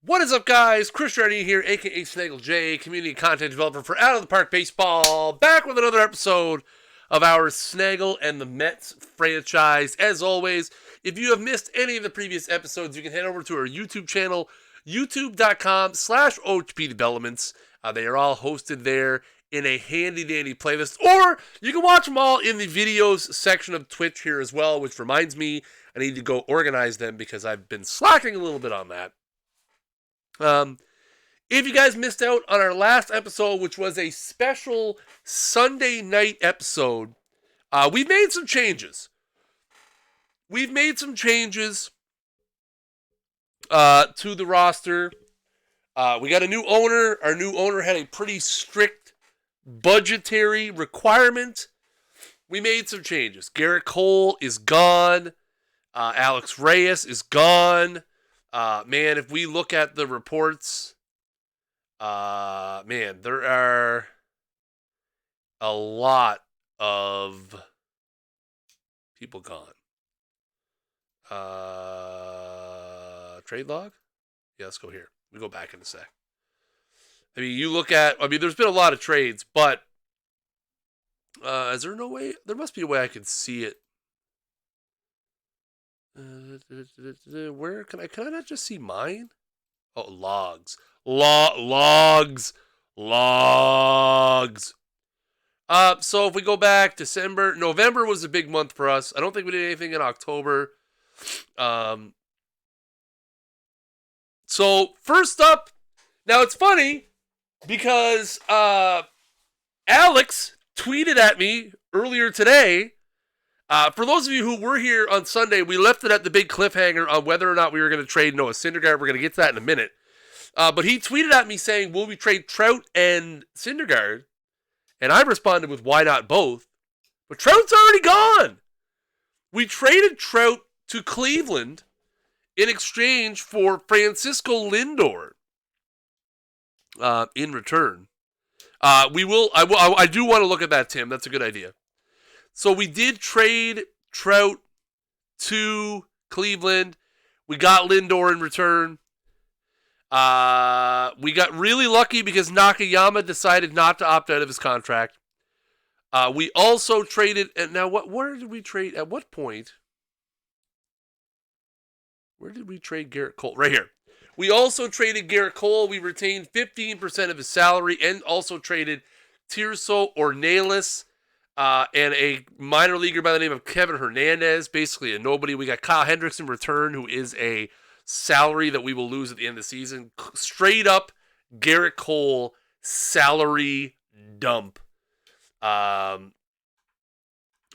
What is up, guys? Chris Reddy here, aka Snaggle J, community content developer for Out of the Park Baseball, back with another episode of our Snaggle and the Mets franchise. As always, if you have missed any of the previous episodes, you can head over to our YouTube channel, youtube.com/OOTP Developments. They are all hosted there in a handy-dandy playlist, or you can watch them all in the videos section of Twitch here as well, which reminds me I need to go organize them because I've been slacking a little bit on that. If you guys missed out on our last episode, which was a special Sunday night episode, we've made some changes. We've made some changes to the roster. We got a new owner. Our new owner had a pretty strict budgetary requirement. We made some changes. Garrett Cole is gone. Alex Reyes is gone. Man, if we look at the reports, man, there are a lot of people gone. Trade log? Yeah, let's go here. We go back in a sec. I mean, there's been a lot of trades, but is there no way? There must be a way I can see it. Where can I not just see mine? Oh, logs. Logs. So if we go back, November was a big month for us. I don't think we did anything in October. So first up, now it's funny because Alex tweeted at me earlier today. For those of you who were here on Sunday, we left it at the big cliffhanger on whether or not we were going to trade Noah Syndergaard. We're going to get to that in a minute. But he tweeted at me saying, will we trade Trout and Syndergaard? And I responded with, why not both? But Trout's already gone. We traded Trout to Cleveland in exchange for Francisco Lindor in return. I do want to look at that, Tim. That's a good idea. So we did trade Trout to Cleveland. We got Lindor in return. We got really lucky because Nakayama decided not to opt out of his contract. We also traded, and now where did we trade? At what point? Where did we trade Garrett Cole? Right here. We also traded Garrett Cole. We retained 15% of his salary and also traded Tirso Ornelas. And a minor leaguer by the name of Kevin Hernandez, basically a nobody. We got Kyle Hendricks in return, who is a salary that we will lose at the end of the season. Straight up Garrett Cole salary dump. But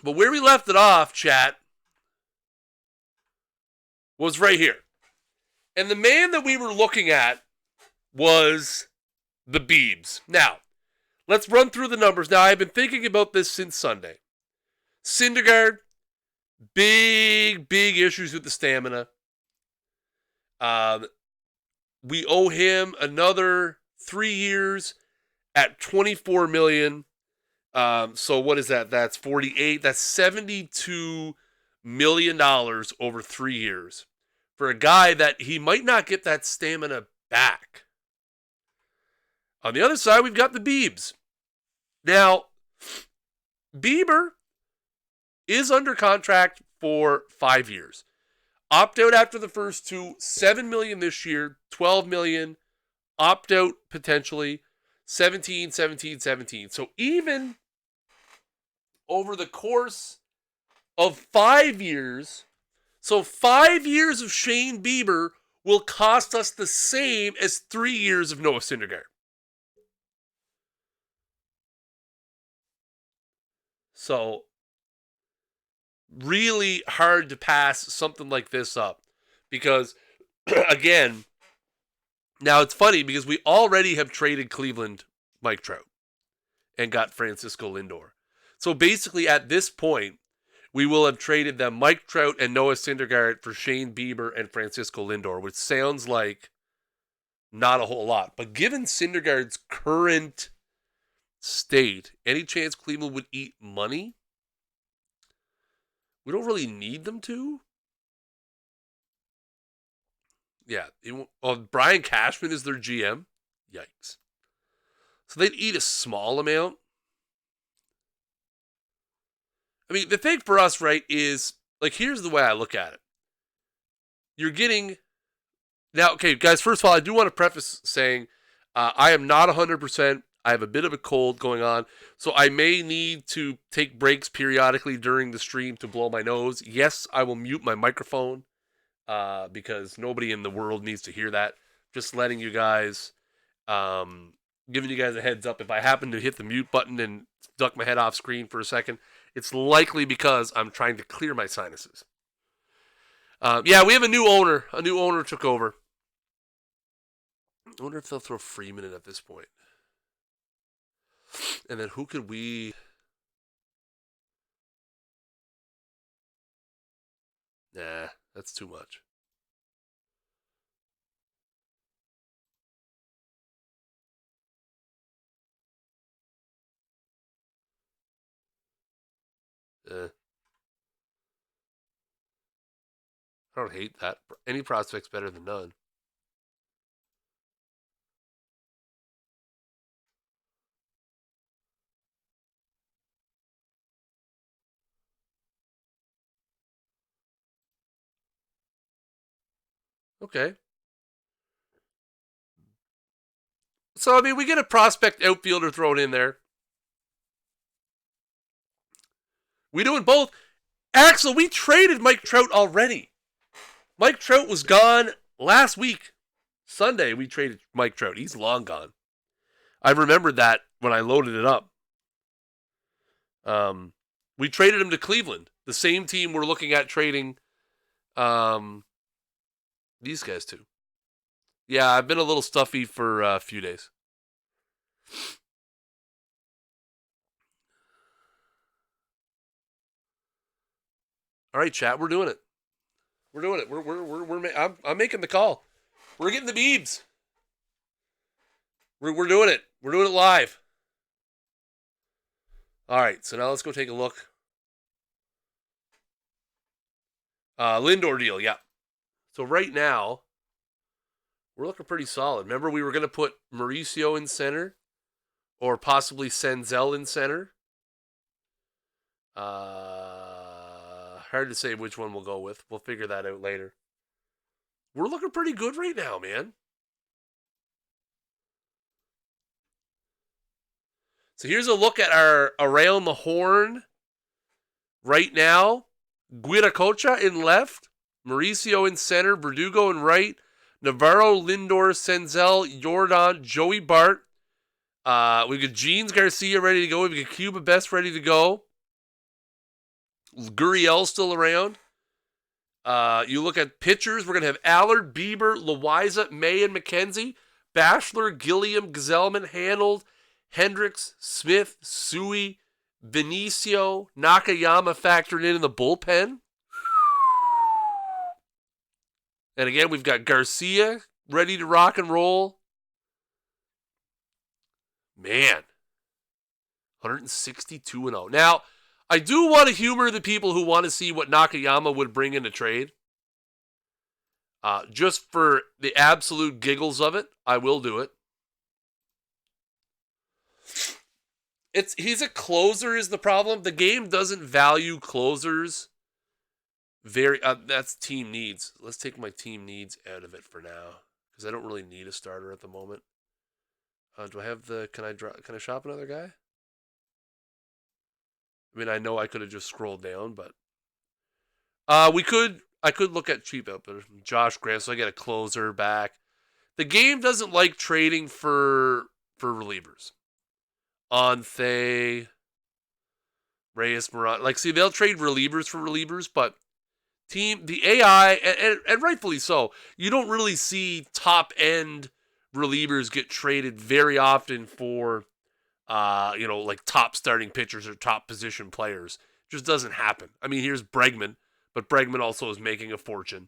where we left it off, chat, was right here. And the man that we were looking at was the Beebs. Now, let's run through the numbers. Now, I've been thinking about this since Sunday. Syndergaard, big issues with the stamina. We owe him another 3 years at $24 million. So what is that? That's 48. That's $72 million over 3 years for a guy that he might not get that stamina back. On the other side, we've got the Biebs. Now, Bieber is under contract for 5 years. Opt out after the first two, $7 million this year, $12 million. Opt out potentially, 17. So even over the course of 5 years, so 5 years of Shane Bieber will cost us the same as 3 years of Noah Syndergaard. So, really hard to pass something like this up. Because, again, now it's funny because we already have traded Cleveland Mike Trout and got Francisco Lindor. So basically at this point, we will have traded them Mike Trout and Noah Syndergaard for Shane Bieber and Francisco Lindor, which sounds like not a whole lot. But given Syndergaard's current state, any chance Cleveland would eat money? We don't really need them to. Yeah. Brian Cashman is their GM. Yikes. So they'd eat a small amount. I mean, the thing for us, right, is like, here's the way I look at it. You're getting now, okay, guys. First of all, I do want to preface saying I am not 100%. I have a bit of a cold going on, so I may need to take breaks periodically during the stream to blow my nose. Yes, I will mute my microphone because nobody in the world needs to hear that. Just letting you guys, giving you guys a heads up. If I happen to hit the mute button and duck my head off screen for a second, it's likely because I'm trying to clear my sinuses. Yeah, we have a new owner. A new owner took over. I wonder if they'll throw Freeman in at this point. And then who could we... Nah, that's too much. I don't hate that. Any prospect's better than none. Okay. So, I mean, we get a prospect outfielder thrown in there. We doing both. Axel, we traded Mike Trout already. Mike Trout was gone last week. Sunday, we traded Mike Trout. He's long gone. I remembered that when I loaded it up. We traded him to Cleveland, the same team we're looking at trading these guys to. Yeah, I've been a little stuffy for a few days. All right, chat, we're doing it. We're doing it. I'm making the call. We're getting the Beebs. We're doing it. We're doing it live. All right, so now let's go take a look. Lindor deal, yeah. So right now, we're looking pretty solid. Remember, we were going to put Mauricio in center, or possibly Senzel in center. Hard to say which one we'll go with. We'll figure that out later. We're looking pretty good right now, man. So here's a look at our around the horn right now. Guiracocha in left, Mauricio in center, Verdugo in right, Navarro, Lindor, Senzel, Jordan, Joey Bart. We've got Jeans Garcia ready to go. We've got Cuba Best ready to go. Gurriel still around. You look at pitchers, we're going to have Allard, Bieber, Loiza, May, and McKenzie. Bachelor, Gilliam, Gazelman, Hanold, Hendricks, Smith, Sui, Benicio, Nakayama factored in the bullpen. And again, we've got Garcia ready to rock and roll. Man, 162-0. Now, I do want to humor the people who want to see what Nakayama would bring in a trade. Just for the absolute giggles of it, I will do it. He's a closer is the problem. The game doesn't value closers very. That's team needs. Let's take my team needs out of it for now because I don't really need a starter at the moment. Do I have the? Can I shop another guy? I mean, I know I could have just scrolled down, but we could. I could look at cheap outfitters. Josh Grant, so I get a closer back. The game doesn't like trading for relievers. Anthe, Reyes, Moran. Like, see, they'll trade relievers for relievers, but the AI, and rightfully so, you don't really see top-end relievers get traded very often for, like top starting pitchers or top position players. It just doesn't happen. I mean, here's Bregman, but Bregman also is making a fortune.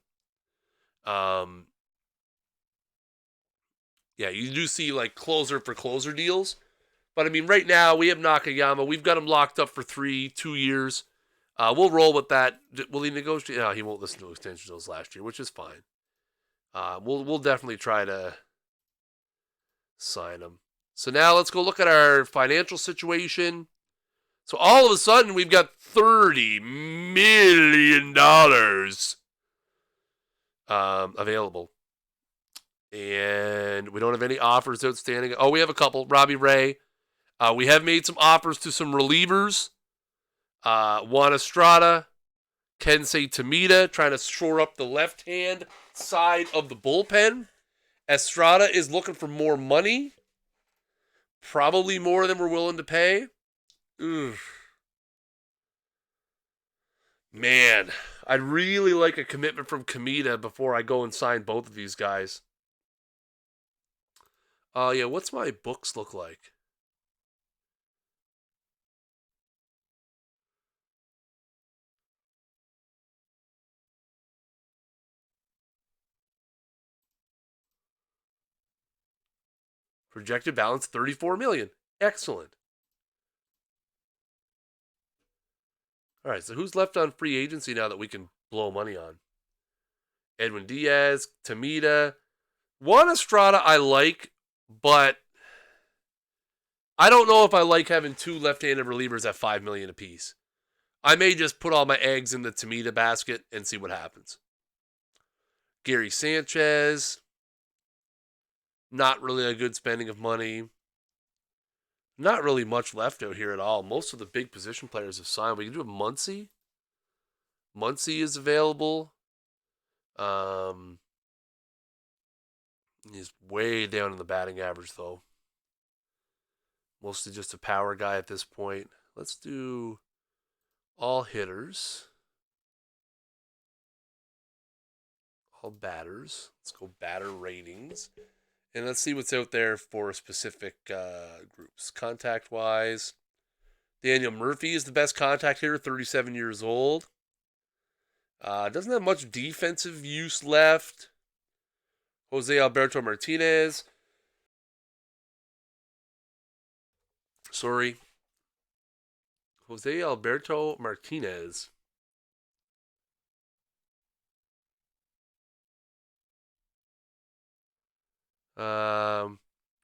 Yeah, you do see, like, closer for closer deals. But, I mean, right now, we have Nakayama. We've got him locked up for 2 years. We'll roll with that. Will he negotiate? No, he won't listen to extension deals last year, which is fine. We'll definitely try to sign him. So now let's go look at our financial situation. So all of a sudden we've got $30 million available. And we don't have any offers outstanding. Oh, we have a couple. Robbie Ray. We have made some offers to some relievers. Juan Estrada, Kensei Tamita, trying to shore up the left-hand side of the bullpen. Estrada is looking for more money. Probably more than we're willing to pay. Ugh. Man, I'd really like a commitment from Kamita before I go and sign both of these guys. Yeah, what's my books look like? Projected balance $34 million. Excellent. All right, so who's left on free agency now that we can blow money on? Edwin Diaz, Tamita. Juan Estrada I like, but I don't know if I like having two left-handed relievers at $5 million apiece. I may just put all my eggs in the Tamita basket and see what happens. Gary Sanchez. Not really a good spending of money. Not really much left out here at all. Most of the big position players have signed. We can do a Muncy. Muncy is available. He's way down in the batting average, though. Mostly just a power guy at this point. Let's do all hitters. All batters. Let's go batter ratings. And let's see what's out there for specific groups. Contact-wise, Daniel Murphy is the best contact hitter, 37 years old. Doesn't have much defensive use left. Jose Alberto Martinez. Jose Alberto Martinez.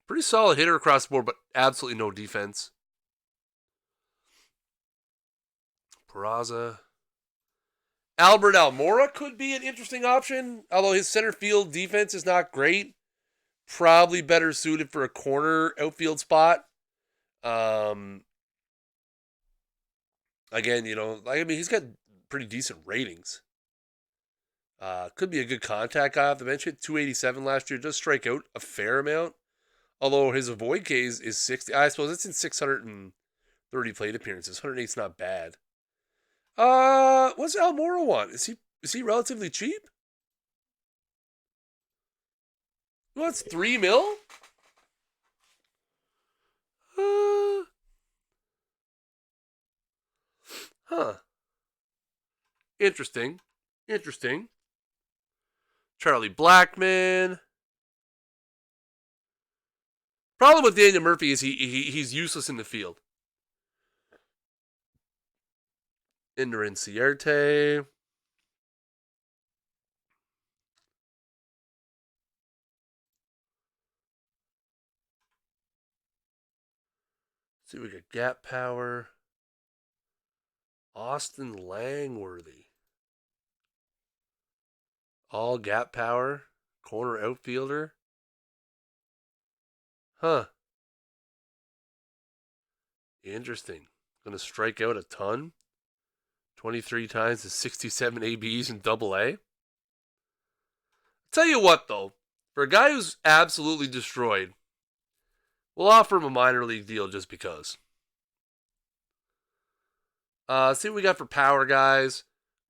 Pretty solid hitter across the board, but absolutely no defense. Peraza. Albert Almora could be an interesting option, although his center field defense is not great. Probably better suited for a corner outfield spot. Again, he's got pretty decent ratings. Could be a good contact guy off the bench. Hit 287 last year. Does strike out a fair amount. Although his avoid K is 60. I suppose it's in 630 plate appearances. 108 is not bad. What's Almora want? Is he relatively cheap? He wants $3 million? Huh. Interesting. Charlie Blackmon. Problem with Daniel Murphy is he's useless in the field. Ender Inciarte. See, we got Gap Power. Austin Langworthy. All Gap Power. Corner outfielder. Huh. Interesting. Going to strike out a ton. 23 times to 67 ABs in Double-A. Tell you what, though. For a guy who's absolutely destroyed, we'll offer him a minor league deal just because. See what we got for power guys.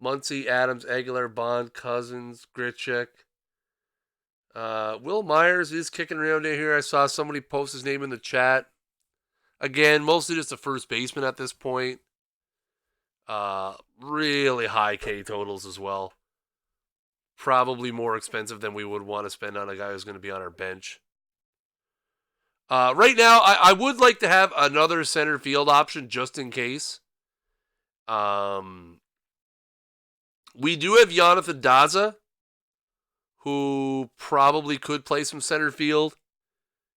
Muncy, Adams, Aguilar, Bond, Cousins, Grichuk. Will Myers is kicking around in here. I saw somebody post his name in the chat. Again, mostly just a first baseman at this point. Really high K totals as well. Probably more expensive than we would want to spend on a guy who's going to be on our bench. Right now, I would like to have another center field option just in case. We do have Jonathan Daza, who probably could play some center field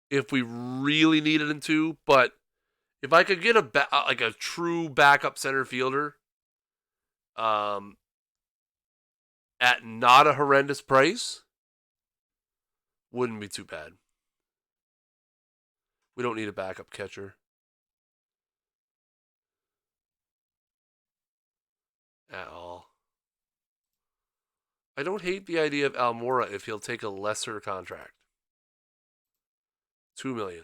if we really needed him to. But if I could get a true backup center fielder, at not a horrendous price, wouldn't be too bad. We don't need a backup catcher at all. I don't hate the idea of Almora if he'll take a lesser contract. $2 million.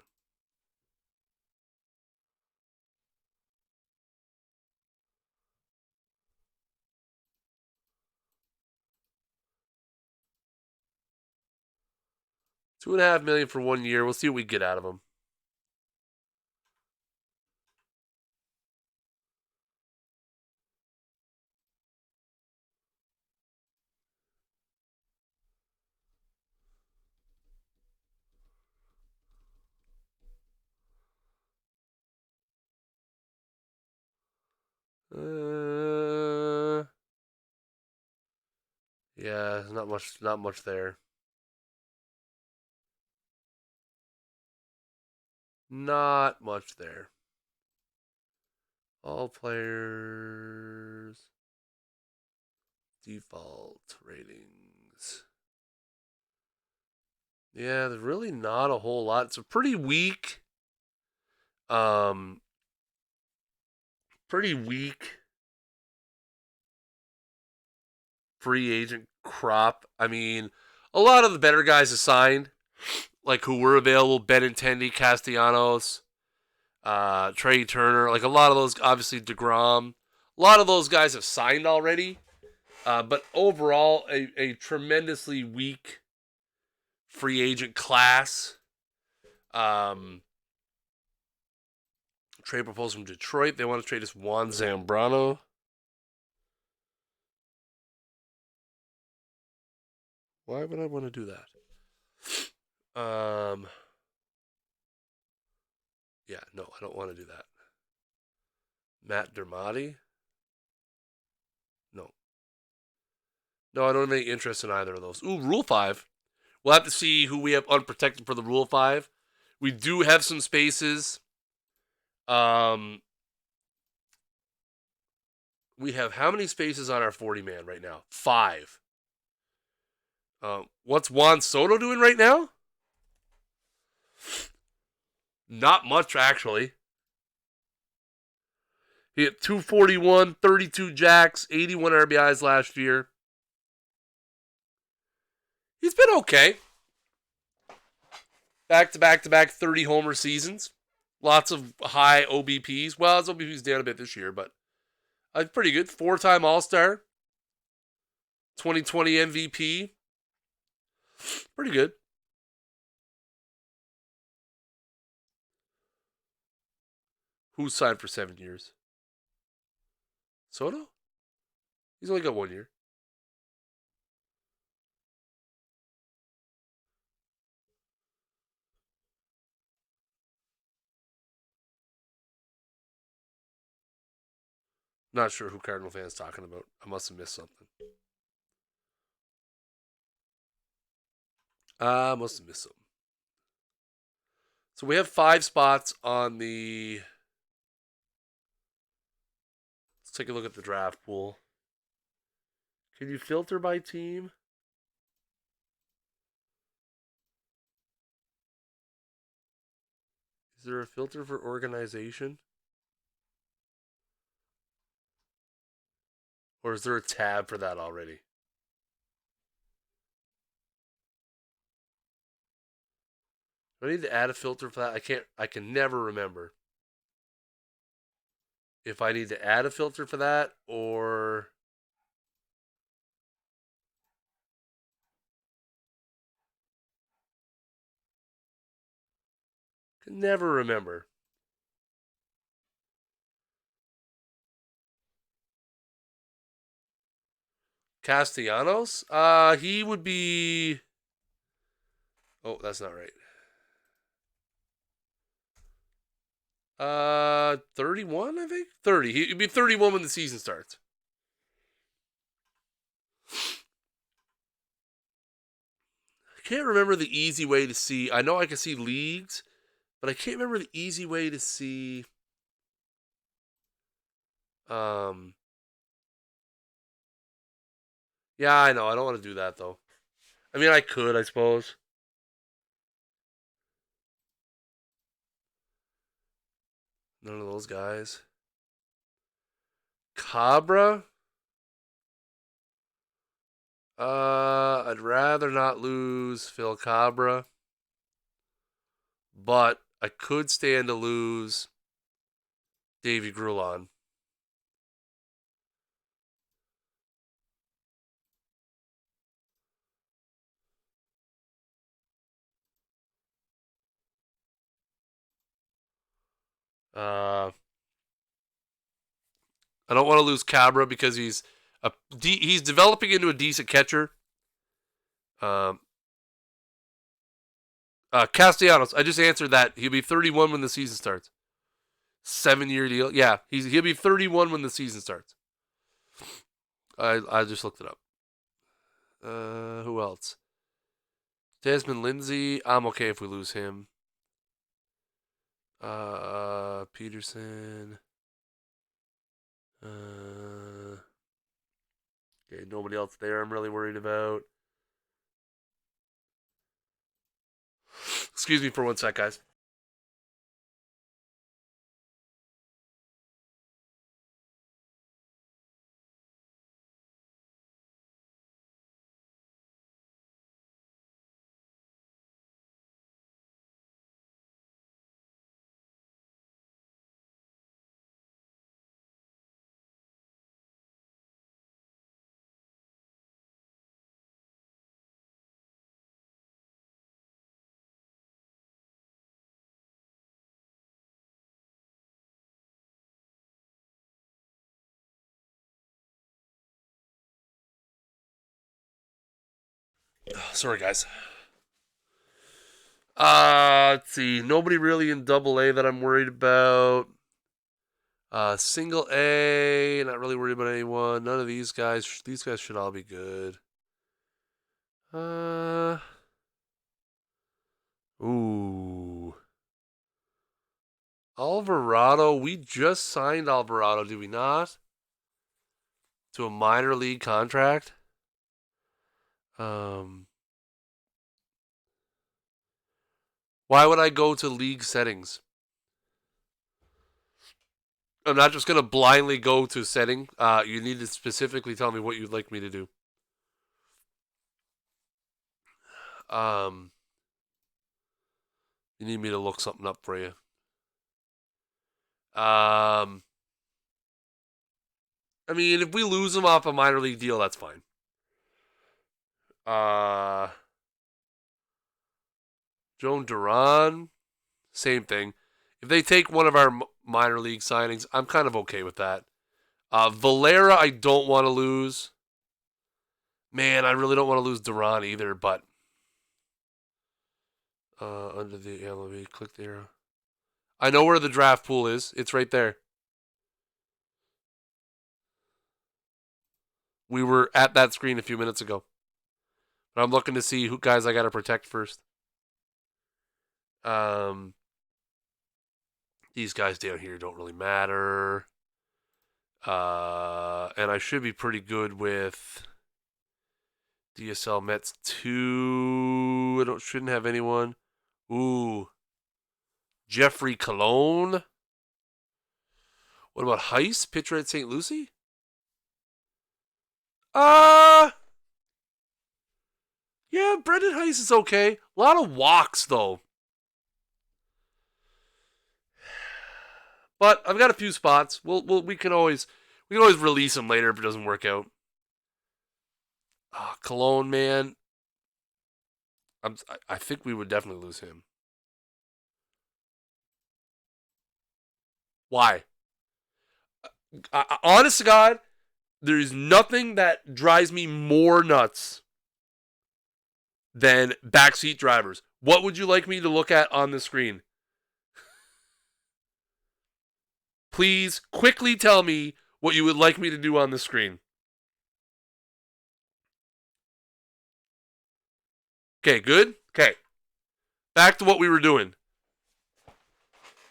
$2.5 million for 1 year. We'll see what we get out of him. Yeah, not much there. Not much there. All players. Default ratings. Yeah, there's really not a whole lot. It's a pretty weak, pretty weak free agent crop. I mean, a lot of the better guys assigned, like who were available, Benintendi, Castellanos, Trey Turner, like a lot of those, obviously DeGrom. A lot of those guys have signed already. But overall, a tremendously weak free agent class. Trade proposal from Detroit. They want to trade us Juan Zambrano. Why would I want to do that? Yeah, no, I don't want to do that. Matt Dermody? No. No, I don't have any interest in either of those. Ooh, Rule 5. We'll have to see who we have unprotected for the Rule 5. We do have some spaces. We have how many spaces on our 40-man right now? 5. What's Juan Soto doing right now? Not much, actually. He hit 241, 32 jacks, 81 RBIs last year. He's been okay. Back-to-back 30 homer seasons. Lots of high OBPs. Well, his OBP's down a bit this year, but pretty good. 4-time All-Star. 2020 MVP. Pretty good. Who's signed for 7 years? Soto? He's only got 1 year. Not sure who Cardinal fans talking about. I must have missed something. I must have missed something. So we have 5 spots on the... Let's take a look at the draft pool. Can you filter by team? Is there a filter for organization? Or is there a tab for that already? Do I need to add a filter for that? I can never remember if I need to add a filter for that or... Can never remember. Castellanos? He would be... Oh, that's not right. 31, I think? 30. He'd be 31 when the season starts. can't remember the easy way to see. I know I can see leagues, but I can't remember the easy way to see. Yeah, I know. I don't want to do that though. I mean, I could, I suppose. None of those guys. Cabra. I'd rather not lose Phil Cabra, but I could stand to lose Davy Grulon. I don't want to lose Cabra because he's developing into a decent catcher. Um, Castellanos, I just answered that. He'll be 31 when the season starts. 7-year deal. Yeah, he'll be 31 when the season starts. I just looked it up. Who else? Desmond Lindsay. I'm okay if we lose him. Peterson. Okay, nobody else there I'm really worried about. Excuse me for 1 sec, guys. Sorry, guys. Let's see. Nobody really in Double A that I'm worried about. Single A, not really worried about anyone. None of these guys. These guys should all be good. Ooh. Alvarado. We just signed Alvarado, did we not? To a minor league contract. Why would I go to league settings? I'm not just gonna blindly go to setting. You need to specifically tell me what you'd like me to do. You need me to look something up for you. I mean, if we lose him off a minor league deal, that's fine. Joan Duran, same thing. If they take one of our minor league signings, I'm kind of okay with that. Valera, I don't want to lose. Man, I really don't want to lose Duran either, but under the LOV, click the arrow. I know where the draft pool is. It's right there. We were at that screen a few minutes ago. But I'm looking to see who guys I got to protect first. These guys down here don't really matter. And I should be pretty good with DSL Mets 2. Shouldn't have anyone. Ooh. Jeffrey Colon. What about Heiss, pitcher at St. Lucie? Yeah, Brendan Heiss is okay. A lot of walks though. But I've got a few spots. We can always release him later if it doesn't work out. Cologne, man. I think we would definitely lose him. Why? Honest to God, there's nothing that drives me more nuts than backseat drivers. What would you like me to look at on the screen? Please quickly tell me what you would like me to do on the screen. Okay, good. Okay, back to what we were doing.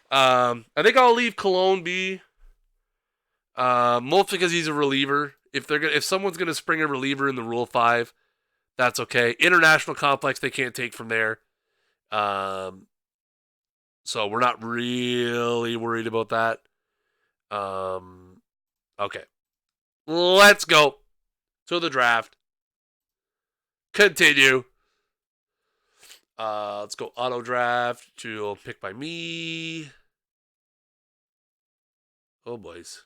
I think I'll leave Cologne be, mostly because he's a reliever. If someone's gonna spring a reliever in the Rule 5, that's okay. International complex they can't take from there. Um, so we're not really worried about that. Okay, let's go to the draft. Continue. Let's go auto draft to pick by me. Oh, boys.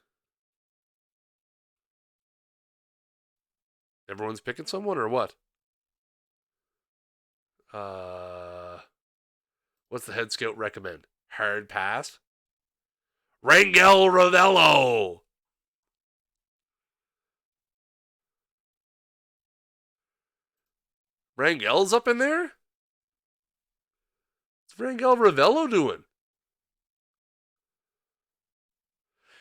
Everyone's picking someone or what? What's the head scout recommend? Hard pass? Rangel Ravello. Rangel's up in there? What's Rangel Ravello doing?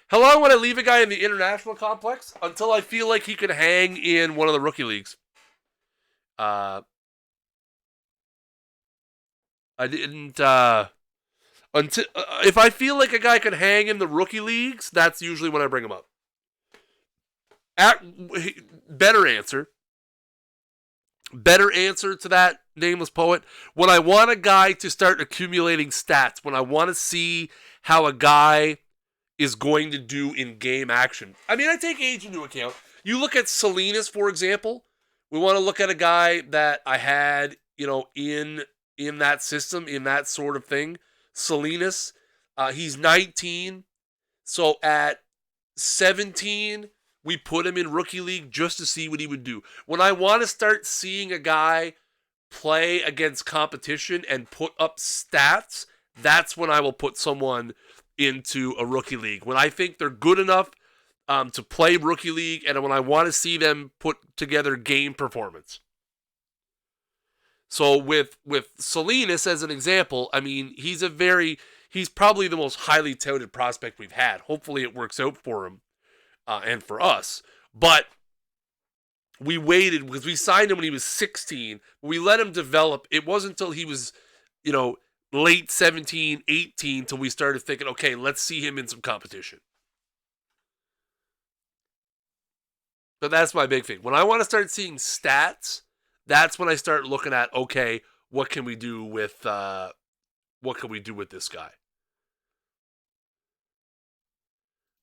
How long would I leave a guy in the international complex? Until I feel like he could hang in one of the rookie leagues. I didn't. Until if I feel like a guy could hang in the rookie leagues, that's usually when I bring him up. Better answer to that nameless poet. When I want a guy to start accumulating stats, when I want to see how a guy is going to do in game action. I mean, I take age into account. You look at Salinas, for example. We want to look at a guy that I had, in that system, in that sort of thing. Salinas, he's 19. So at 17, we put him in rookie league just to see what he would do. When I want to start seeing a guy play against competition and put up stats, that's when I will put someone into a rookie league. When I think they're good enough to play rookie league, and when I want to see them put together game performance. So with Salinas as an example, I mean, he's probably the most highly touted prospect we've had. Hopefully it works out for him and for us. But we waited because we signed him when he was 16. We let him develop. It wasn't until he was, late 17, 18 till we started thinking, okay, let's see him in some competition. But that's my big thing. When I want to start seeing stats, that's when I start looking at, okay, what can we do with this guy?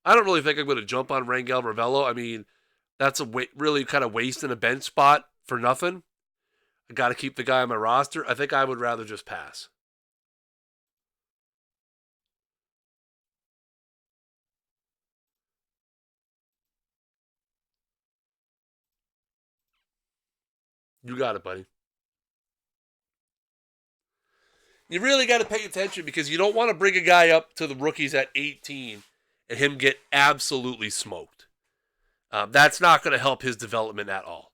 I don't really think I'm going to jump on Rangel Ravello. I mean, that's really kind of wasting a bench spot for nothing. I got to keep the guy on my roster. I think I would rather just pass. You got it, buddy. You really got to pay attention because you don't want to bring a guy up to the rookies at 18 and him get absolutely smoked. That's not going to help his development at all.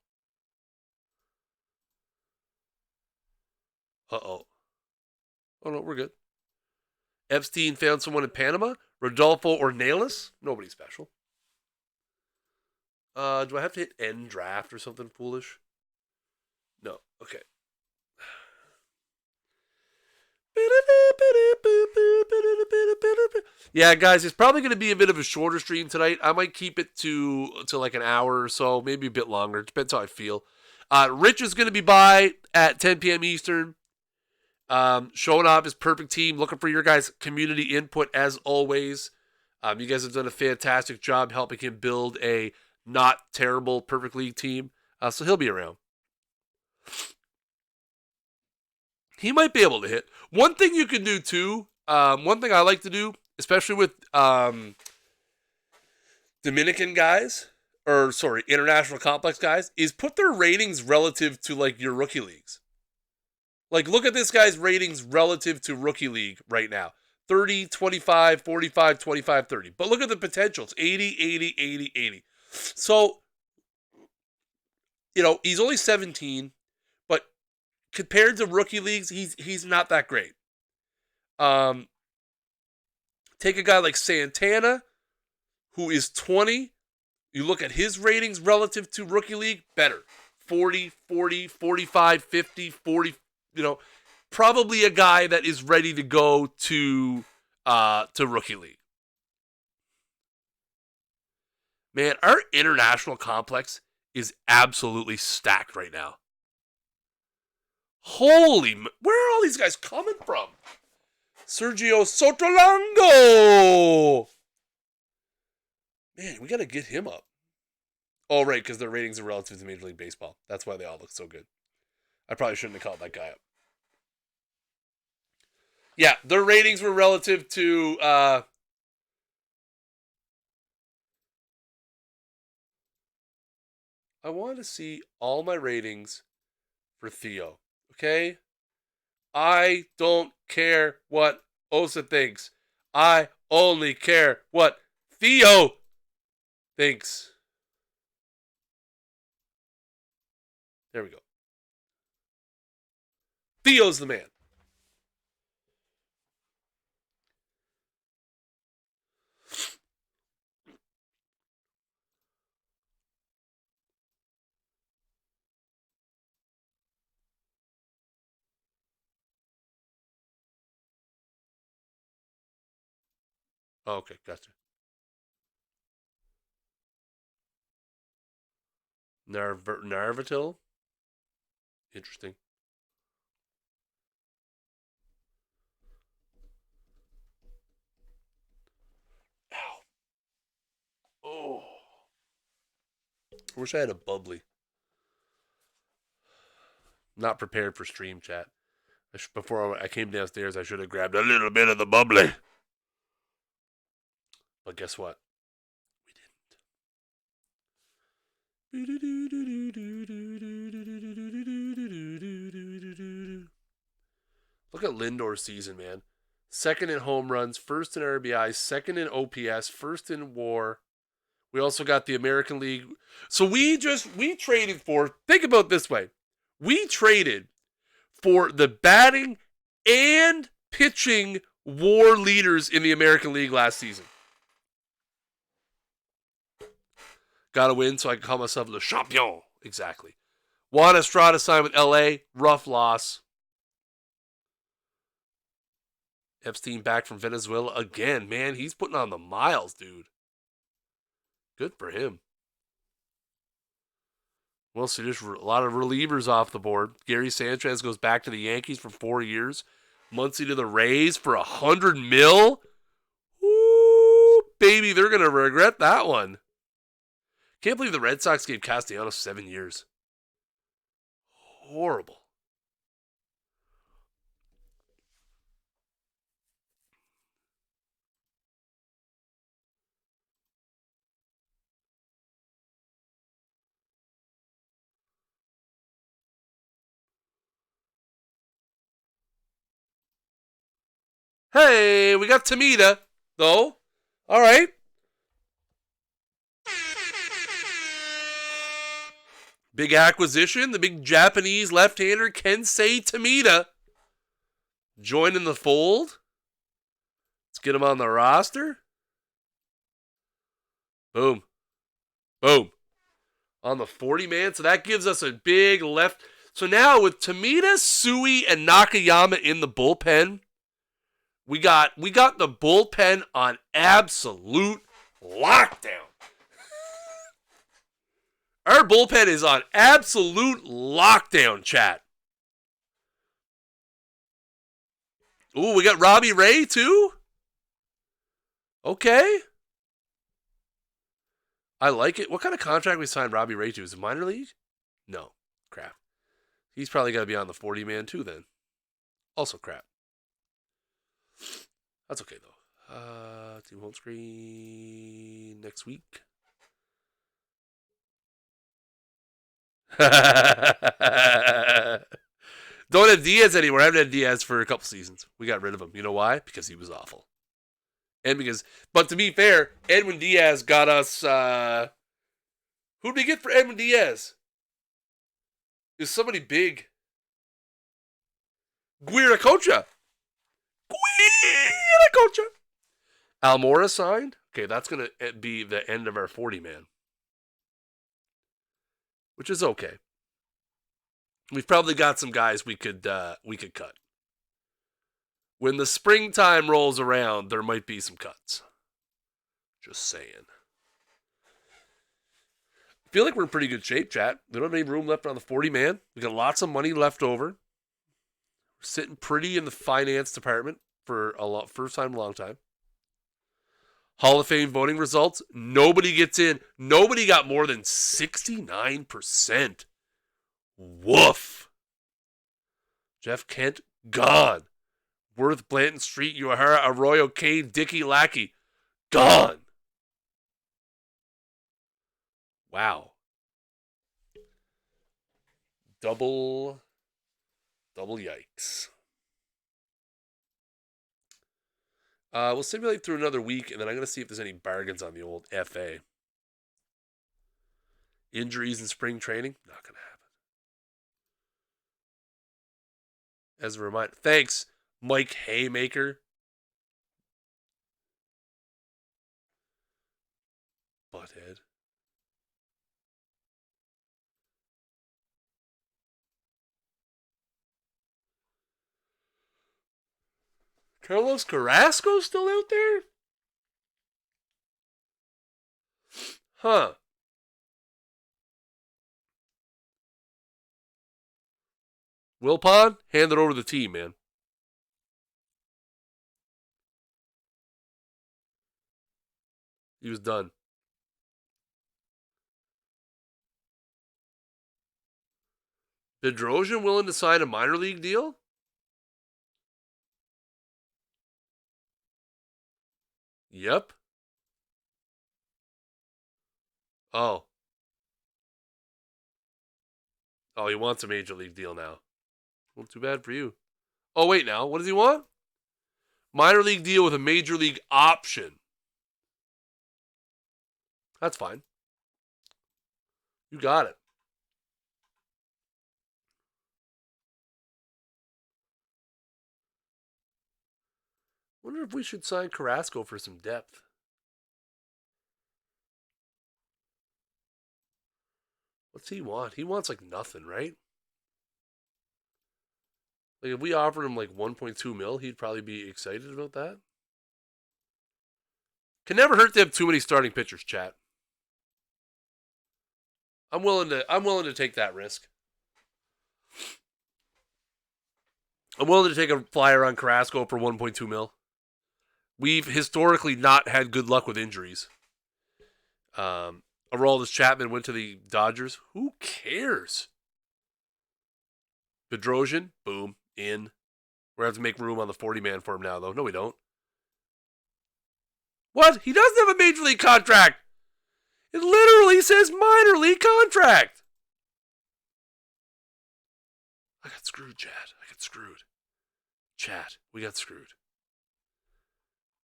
Uh-oh. Oh, no, we're good. Epstein found someone in Panama? Rodolfo Ornelas? Nobody special. Do I have to hit end draft or something foolish? No. Okay. Yeah, guys, it's probably going to be a bit of a shorter stream tonight. I might keep it to like an hour or so, maybe a bit longer. Depends how I feel. Rich is going to be by at 10 p.m. Eastern. Showing off his perfect team. Looking for your guys' community input as always. You guys have done a fantastic job helping him build a not terrible perfect league team. So he'll be around. He might be able to hit. One thing you can do too, one thing I like to do, especially with Dominican guys, international complex guys, is put their ratings relative to like your rookie leagues. Like, look at this guy's ratings relative to rookie league right now. 30, 25, 45, 25, 30. But look at the potentials. 80, 80, 80, 80. So, he's only 17, but compared to rookie leagues, he's not that great. Take a guy like Santana, who is 20. You look at his ratings relative to rookie league, better. 40, 40, 45, 50, 40, probably a guy that is ready to go to rookie league. Man, our international complex is absolutely stacked right now. Where are all these guys coming from? Sergio Sotolongo! Man, we got to get him up. Oh, right, because their ratings are relative to Major League Baseball. That's why they all look so good. I probably shouldn't have called that guy up. Yeah, their ratings were relative to... I want to see all my ratings for Theo. Okay? I don't care what Osa thinks. I only care what Theo thinks. There we go. Theo's the man. Oh, okay, gotcha. Narvatil? Interesting. Ow. Oh. I wish I had a bubbly. Not prepared for stream chat. Before I came downstairs, I should have grabbed a little bit of the bubbly. But guess what? We didn't. Look at Lindor's season, man. Second in home runs, first in RBI, second in OPS, first in WAR. We also got the American League. So we traded for, think about it this way. We traded for the batting and pitching WAR leaders in the American League last season. Got to win so I can call myself Le Champion. Exactly. Juan Estrada signed with LA. Rough loss. Epstein back from Venezuela again. Man, he's putting on the miles, dude. Good for him. Well, so there's a lot of relievers off the board. Gary Sanchez goes back to the Yankees for 4 years. Muncy to the Rays for $100 million. Woo, baby, they're going to regret that one. Can't believe the Red Sox gave Castellanos 7 years. Horrible. Hey, we got Tamita, though. All right. Big acquisition. The big Japanese left-hander Kensei Tamita joining the fold. Let's get him on the roster. Boom. Boom. On the 40-man. So that gives us a big left. So now with Tamita, Sui, and Nakayama in the bullpen, we got the bullpen on absolute lockdown. Our bullpen is on absolute lockdown, chat. Ooh, we got Robbie Ray, too? Okay. I like it. What kind of contract we signed Robbie Ray to? Is it minor league? No. Crap. He's probably got to be on the 40-man, too, then. Also crap. That's okay, though. Team home screen next week. Don't have Diaz anymore. I haven't had Diaz for a couple seasons. We got rid of him. You know why? Because he was awful. But to be fair, Edwin Diaz got us. Who'd we get for Edwin Diaz? Is somebody big? Guiracocha. Almora signed. Okay, that's gonna be the end of our 40-man. Which is okay. We've probably got some guys we could cut. When the springtime rolls around, there might be some cuts. Just saying. I feel like we're in pretty good shape, chat. We don't have any room left on the 40 man. We got lots of money left over. We're sitting pretty in the finance department for first time in a long time. Hall of Fame voting results. Nobody gets in. Nobody got more than 69%. Woof. Jeff Kent, gone. Worth, Blanton, Street, Uehara, Arroyo, Kane, Dickey, Lackey, gone. Wow. Double yikes. We'll simulate through another week, and then I'm going to see if there's any bargains on the old FA. Injuries in spring training? Not going to happen. As a reminder, thanks, Mike Haymaker. Butthead. Carlos Carrasco still out there? Huh. Wilpon, hand it over to the team, man. He was done. Bedrosian willing to sign a minor league deal? Yep. Oh. Oh, he wants a major league deal now. Well, too bad for you. Oh, wait now. What does he want? Minor league deal with a major league option. That's fine. You got it. Wonder if we should sign Carrasco for some depth. What's he want? He wants like nothing, right? Like if we offered him like 1.2 mil, he'd probably be excited about that. Can never hurt to have too many starting pitchers, chat. I'm willing to take that risk. I'm willing to take a flyer on Carrasco for 1.2 mil. We've historically not had good luck with injuries. Aroldis Chapman went to the Dodgers. Who cares? Bedrosian, boom, in. We're going to have to make room on the 40-man for him now, though. No, we don't. What? He doesn't have a major league contract. It literally says minor league contract. I got screwed, Chad. I got screwed. Chat, we got screwed.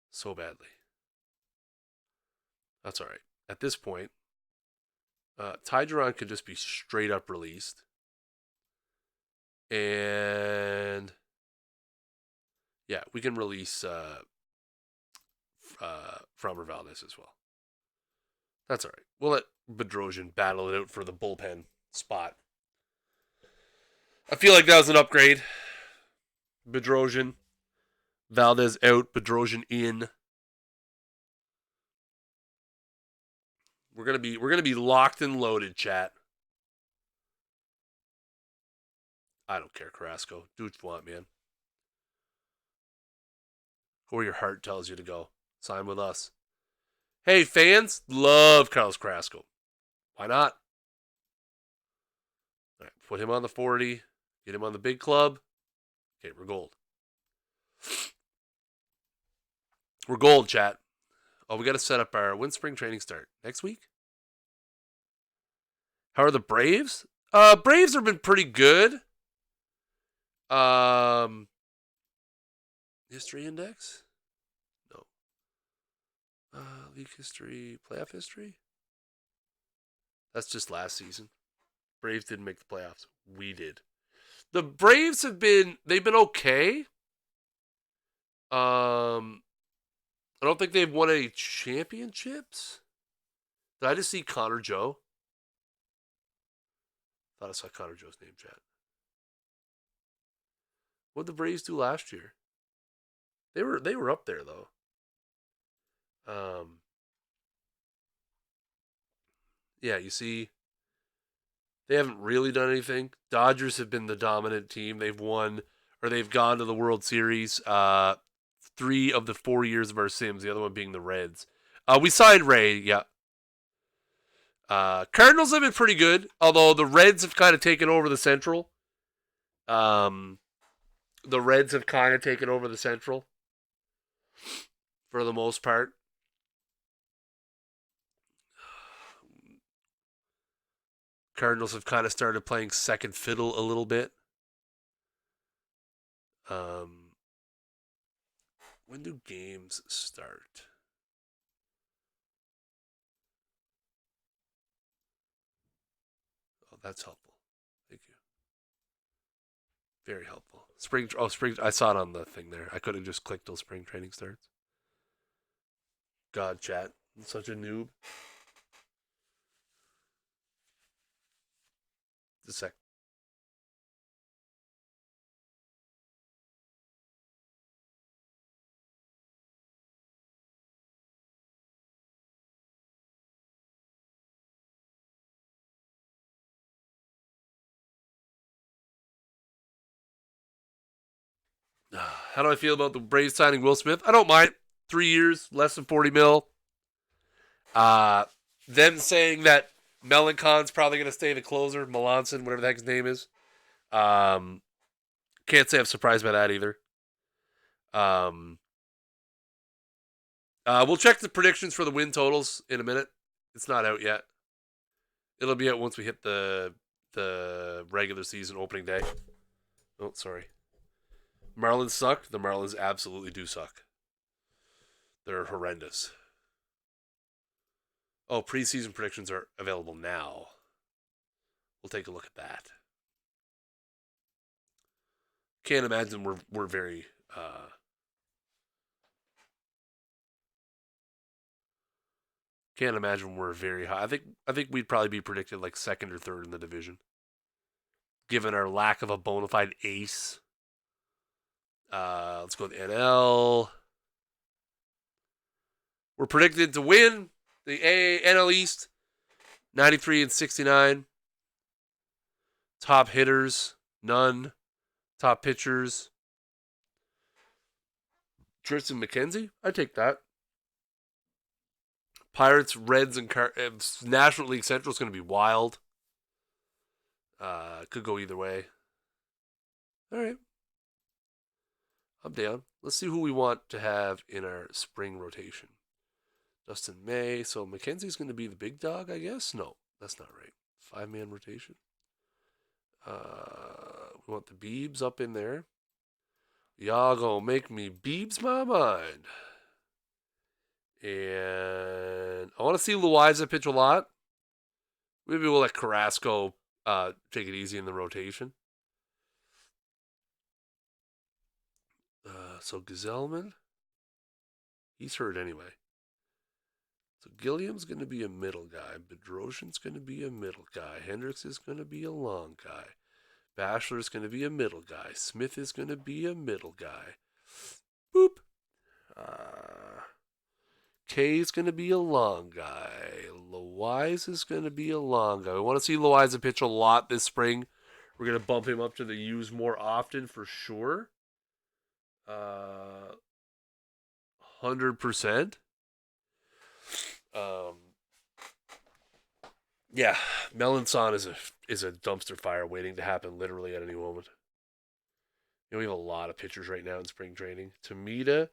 So badly. That's all right. At this point, Tygeron could just be straight up released. And yeah, we can release Framber Valdez as well. That's all right. We'll let Bedrosian battle it out for the bullpen spot. I feel like that was an upgrade. Bedrosian, Valdez out, Bedrosian in. We're gonna be locked and loaded, chat. I don't care, Carrasco. Do what you want, man. Go where your heart tells you to go. Sign with us. Hey, fans, love Carlos Carrasco. Why not? All right, put him on the 40. Get him on the big club. Okay, we're gold. We're gold, chat. Oh, we got to set up our when spring training start next week. How are the Braves? Braves have been pretty good. History index? No. League history, playoff history? That's just last season. Braves didn't make the playoffs. We did. The Braves they've been okay. I don't think they've won any championships. Did I just see Connor Joe? Thought I saw Connor Joe's name, chat. What did the Braves do last year? They were up there though. Um, yeah, you see, they haven't really done anything. Dodgers have been the dominant team. They've won or they've gone to the World Series 3 of the 4 years of our Sims, the other one being the Reds. We signed Ray, yeah. Cardinals have been pretty good, although the Reds have kind of taken over the Central. Um, the Reds have kind of taken over the Central for the most part. Cardinals have kind of started playing second fiddle a little bit. Um, when do games start? Oh, that's helpful. Thank you. Very helpful. Spring. I saw it on the thing there. I could have just clicked till spring training starts. God, chat. I'm such a noob. Just a sec. How do I feel about the Braves signing Will Smith? I don't mind. 3 years, less than 40 mil. Uh, them saying that Melancon's probably going to stay the closer, Melanson, whatever the heck his name is. Um, can't say I'm surprised by that either. Um, we'll check the predictions for the win totals in a minute. It's not out yet. It'll be out once we hit the regular season opening day. Oh, sorry. Marlins suck. The Marlins absolutely do suck. They're horrendous. Oh, preseason predictions are available now. We'll take a look at that. Can't imagine we're very can't imagine we're very high. I think we'd probably be predicted like second or third in the division, given our lack of a bona fide ace. Let's go with NL. We're predicted to win the NL East, 93 and 69. Top hitters, none. Top pitchers, Tristan McKenzie. I take that. Pirates, Reds, and National League Central is going to be wild. Could go either way. All right. I'm down. Let's see who we want to have in our spring rotation. Dustin May. So McKenzie's going to be the big dog, I guess? No, that's not right. 5-man rotation. We want the Beebs up in there. Y'all gonna make me Beebs my mind. And I want to see Loaiza pitch a lot. Maybe we'll let Carrasco take it easy in the rotation. So Gazelman, he's hurt anyway. So Gilliam's going to be a middle guy. Bedrosian's going to be a middle guy. Hendricks is going to be a long guy. Bachelor's going to be a middle guy. Smith is going to be a middle guy. Boop. K's going to be a long guy. Loaiza is going to be a long guy. We want to see Loaiza pitch a lot this spring. We're going to bump him up to the U's more often for sure. 100%. Yeah, Melanson is a dumpster fire waiting to happen literally at any moment. We have a lot of pitchers right now in spring training. Tomita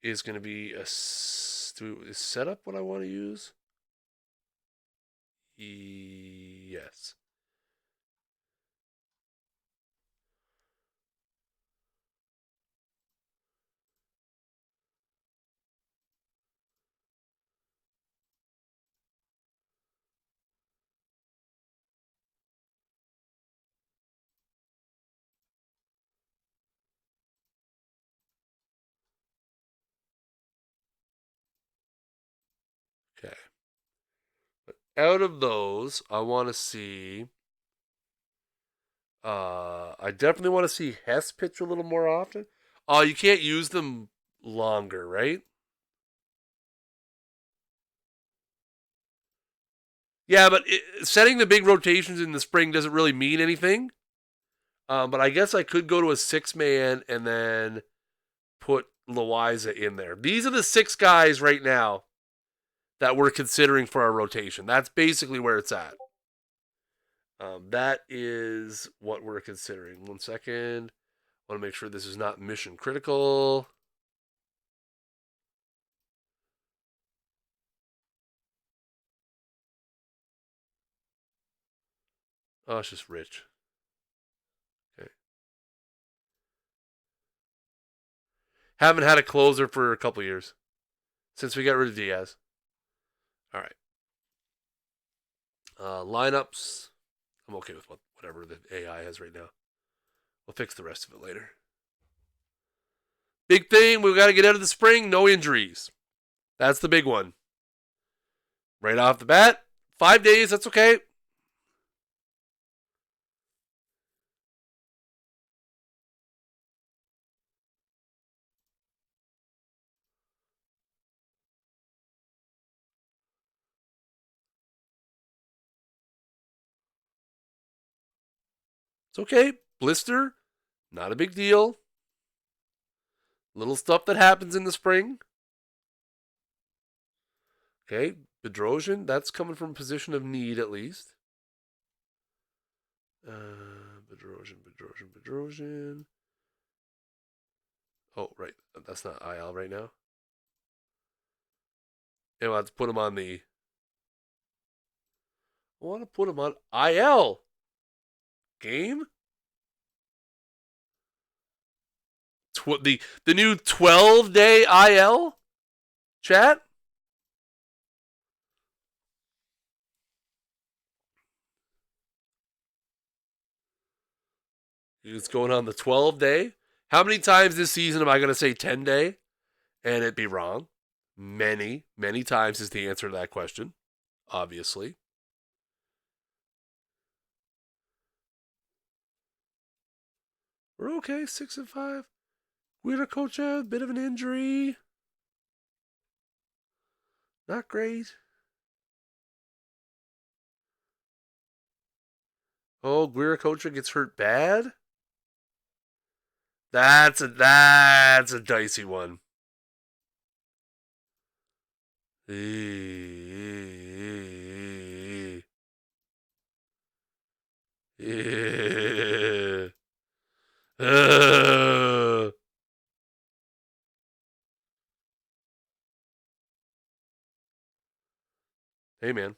is going to be is setup what I want to use? Yes. Okay. But out of those, I want to see I definitely want to see Hess pitch a little more often. Oh, you can't use them longer, right? Yeah, but setting the big rotations in the spring doesn't really mean anything. But I guess I could go to a 6-man and then put Loiza in there. These are the 6 guys right now that we're considering for our rotation. That's basically where it's at. That is what we're considering. 1 second. I want to make sure this is not mission critical. Oh, it's just Rich. Okay. Haven't had a closer for a couple years since we got rid of Diaz. All right. Lineups. I'm okay with whatever the AI has right now. We'll fix the rest of it later. Big thing, we've got to get out of the spring. No injuries. That's the big one. Right off the bat, 5 days. That's okay. It's okay. Blister, not a big deal. Little stuff that happens in the spring. Okay, Bedrosian, that's coming from a position of need at least. Bedrosian. Oh, right. That's not IL right now. And I'll have to put him on the. I want to put him on IL. Game? The new 12-day IL? Chat? It's going on the 12-day. How many times this season am I going to say 10-day and it be wrong? Many, many times is the answer to that question, obviously. We're okay, 6-5. Guida coach a bit of an injury. Not great. Oh, Guiracocha gets hurt bad? That's a dicey one. Hey man,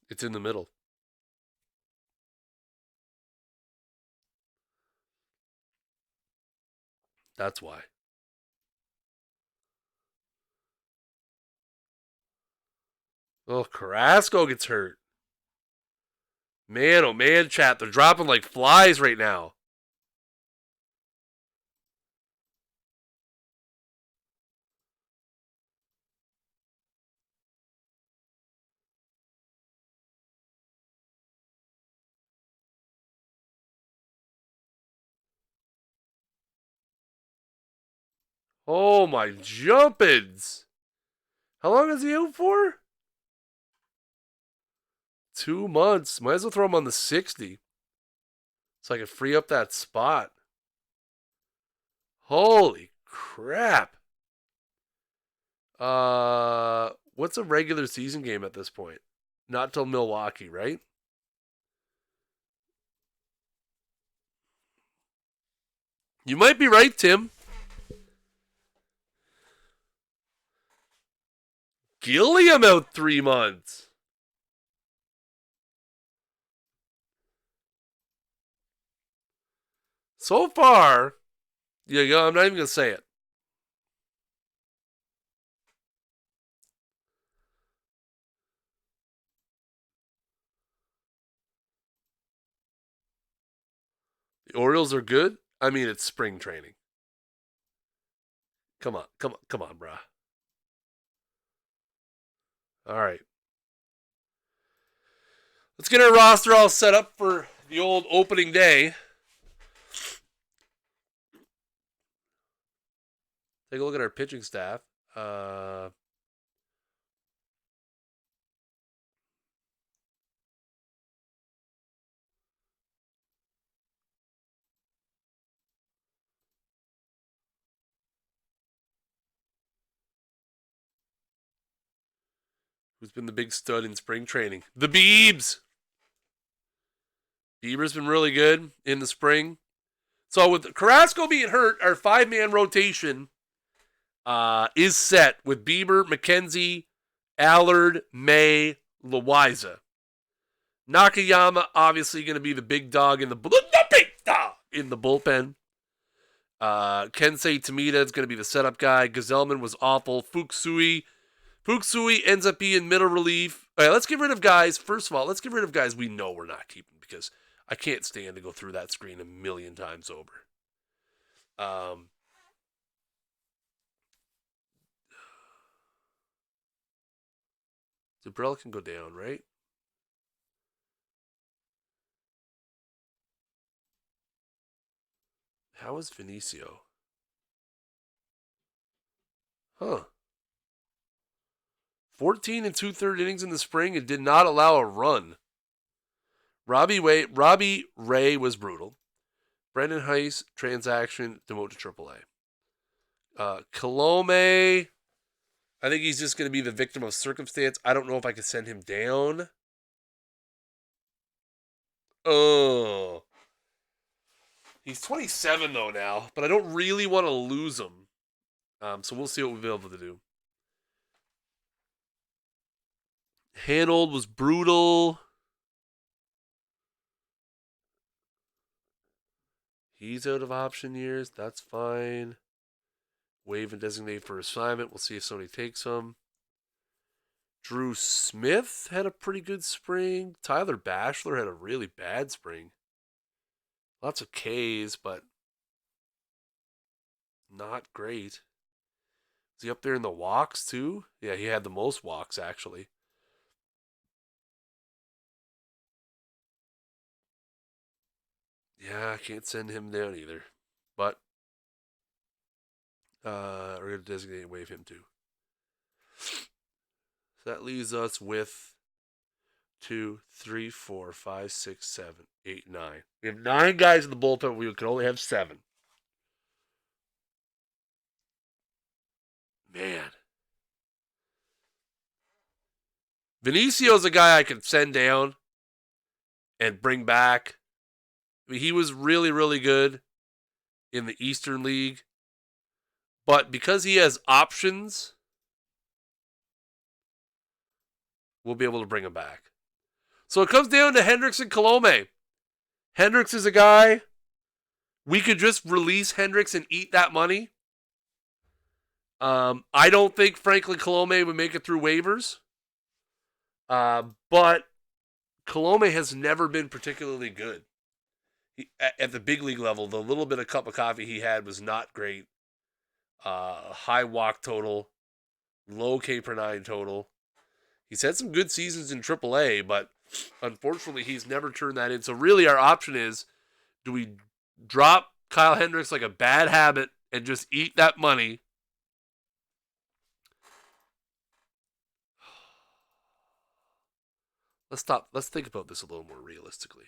it's in the middle. That's why. Oh, Carrasco gets hurt. Man, oh man, chat. They're dropping like flies right now. Oh my jumpins. How long is he out for? 2 months. Might as well throw him on the 60. So I can free up that spot. Holy crap. What's a regular season game at this point? Not till Milwaukee, right? You might be right, Tim. Gilliam out 3 months. So far, yeah, I'm not even gonna say it. The Orioles are good. I mean, it's spring training. Come on, bruh. All right. Let's get our roster all set up for The old opening day. Take a look at our pitching staff. Who's been the big stud in spring training? The Beebs. Bieber's been really good in the spring. So with Carrasco being hurt, our 5-man rotation is set with Bieber, McKenzie, Allard, May, Loiza. Nakayama obviously going to be the big dog in the bullpen. Kensei Tamita is going to be the setup guy. Gazelman was awful. Fuksui ends up being middle relief. All right, let's get rid of guys. First of all, let's get rid of guys we know we're not keeping because I can't stand to go through that screen a million times over. Zabrella can go down, right? How is Vinicio? Huh. 14 and 2/3 innings in the spring and did not allow a run. Robbie Ray was brutal. Brendan Heiss, transaction, demote to AAA. Colome, I think he's just going to be the victim of circumstance. I don't know if I could send him down. Oh. He's 27 though now, but I don't really want to lose him. So we'll see what we'll be able to do. Hanold was brutal. He's out of option years. That's fine. Waive and designate for assignment. We'll see if somebody takes him. Drew Smith had a pretty good spring. Tyler Bachelor had a really bad spring. Lots of Ks, but not great. Is he up there in the walks too? Yeah, he had the most walks actually. Yeah, I can't send him down either. But we're going to designate and waive him too. So that leaves us with 2, 3, 4, 5, 6, 7, 8, 9. We have 9 guys in the bullpen. We could only have 7. Man. Vinicio's a guy I could send down and bring back. I mean, he was really, really good in the Eastern League. But because he has options, we'll be able to bring him back. So it comes down to Hendricks and Colome. Hendricks is a guy, we could just release Hendricks and eat that money. I don't think Franklin Colome would make it through waivers. But Colome has never been particularly good. At the big league level, the little bit of cup of coffee he had was not great. High walk total, low K per 9 total. He's had some good seasons in AAA, but unfortunately he's never turned that in. So really our option is, do we drop Kyle Hendricks like a bad habit and just eat that money? Let's think about this a little more realistically.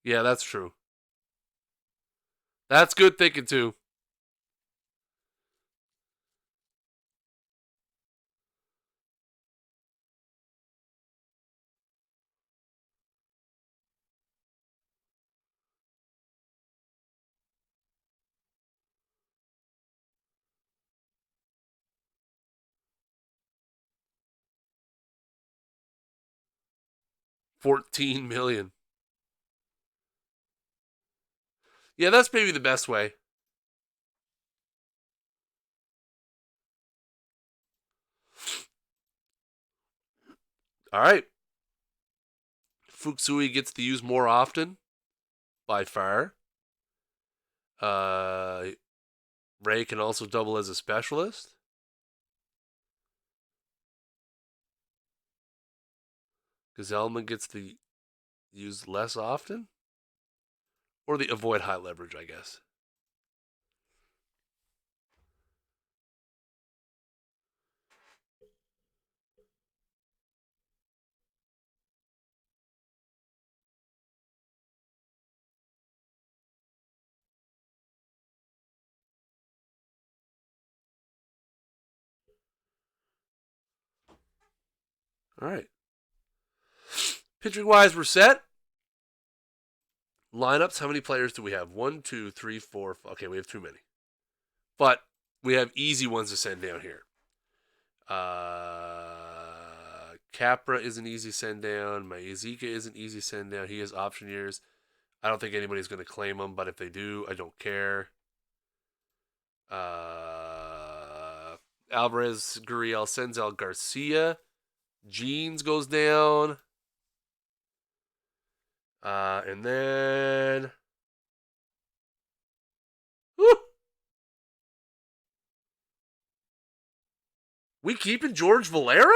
Yeah, that's true. That's good thinking too. $14 million. Yeah, that's maybe the best way. All right. Futsui gets to use more often, by far. Ray can also double as a specialist. Gazelman gets to use less often. Or the avoid high leverage, I guess. All right. Pitching wise, we're set. Lineups, how many players do we have? 1, 2, 3, 4. Okay, we have too many. But we have easy ones to send down here. Capra is an easy send down. Mayazika is an easy send down. He has option years. I don't think anybody's going to claim him, but if they do, I don't care. Alvarez, Gurriel, Senzel, Garcia. Jeans goes down. And then... Woo! We keeping George Valera?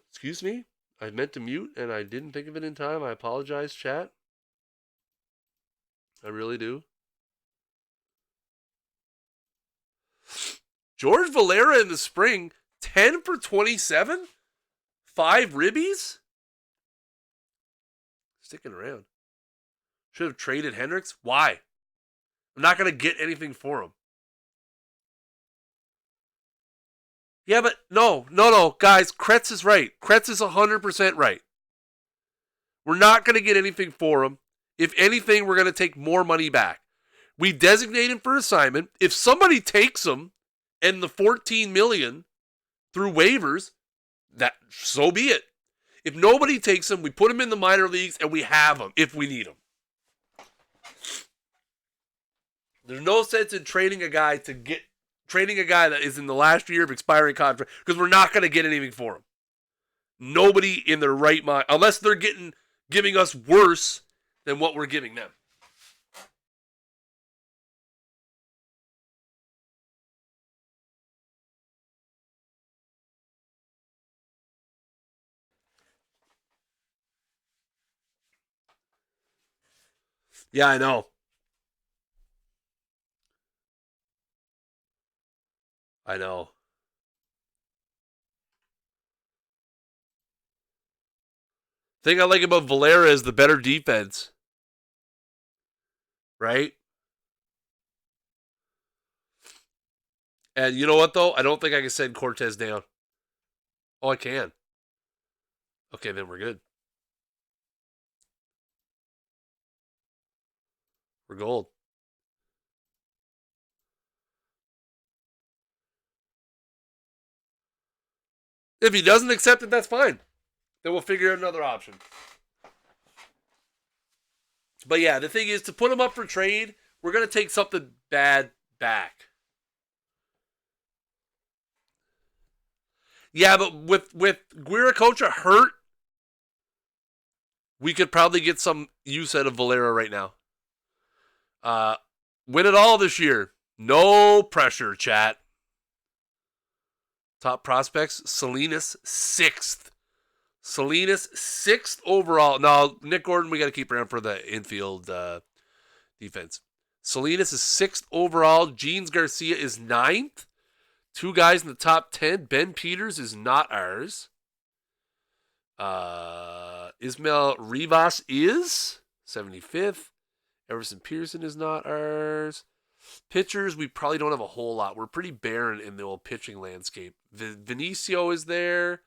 Excuse me. I meant to mute and I didn't think of it in time. I apologize, chat. I really do. George Valera in the spring, 10 for 27? 5 ribbies? Sticking around. Should have traded Hendricks. Why? I'm not going to get anything for him. Yeah, but no. Guys, Kretz is right. Kretz is 100% right. We're not going to get anything for him. If anything, we're going to take more money back. We designate him for assignment. If somebody takes him and the $14 million through waivers, that so be it. If nobody takes him, we put him in the minor leagues and we have him if we need him. There's no sense in trading a guy that is in the last year of expiring contract because we're not going to get anything for him. Nobody in their right mind, unless they're giving us worse than what we're giving them. Yeah, I know. I know. Thing I like about Valera is the better defense. Right? And you know what, though? I don't think I can send Cortez down. Oh, I can. Okay, then we're good. We're gold. If he doesn't accept it, that's fine. Then we'll figure out another option. But yeah, the thing is, to put him up for trade, we're going to take something bad back. Yeah, but with Guiracocha hurt, we could probably get some use out of Valera right now. Win it all this year. No pressure, chat. Top prospects, Salinas, 6th. Salinas, 6th overall. Now, Nick Gordon, we got to keep around for the infield defense. Salinas is 6th overall. Jeans Garcia is 9th. 2 guys in the top 10. Ben Peters is not ours. Ismael Rivas is 75th. Everson Pearson is not ours. Pitchers, we probably don't have a whole lot. We're pretty barren in the old pitching landscape. Vinicio is there.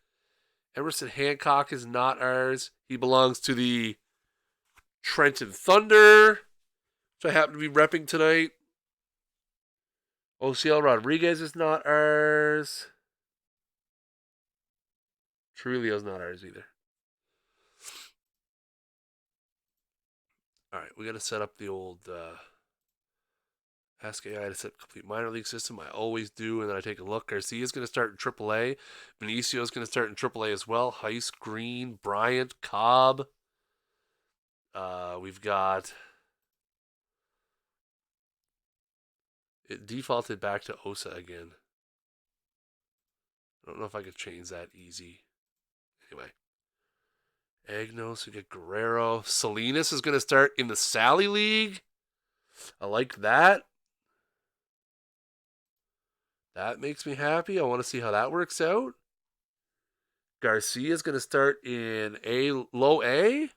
Emerson Hancock is not ours. He belongs to the Trenton Thunder, which I happen to be repping tonight. OCL Rodriguez is not ours. Trujillo's not ours either. All right, we got to set up the old Ask AI to set complete minor league system. I always do, and then I take a look. Garcia's going to start in AAA. Benicio's going to start in AAA as well. Heist, Green, Bryant, Cobb. We've got... It defaulted back to Osa again. I don't know if I could change that easy. Anyway. Agnos, we get Guerrero. Salinas is going to start in the Sally League. I like that. That makes me happy. I want to see how that works out. Garcia is going to start in low A.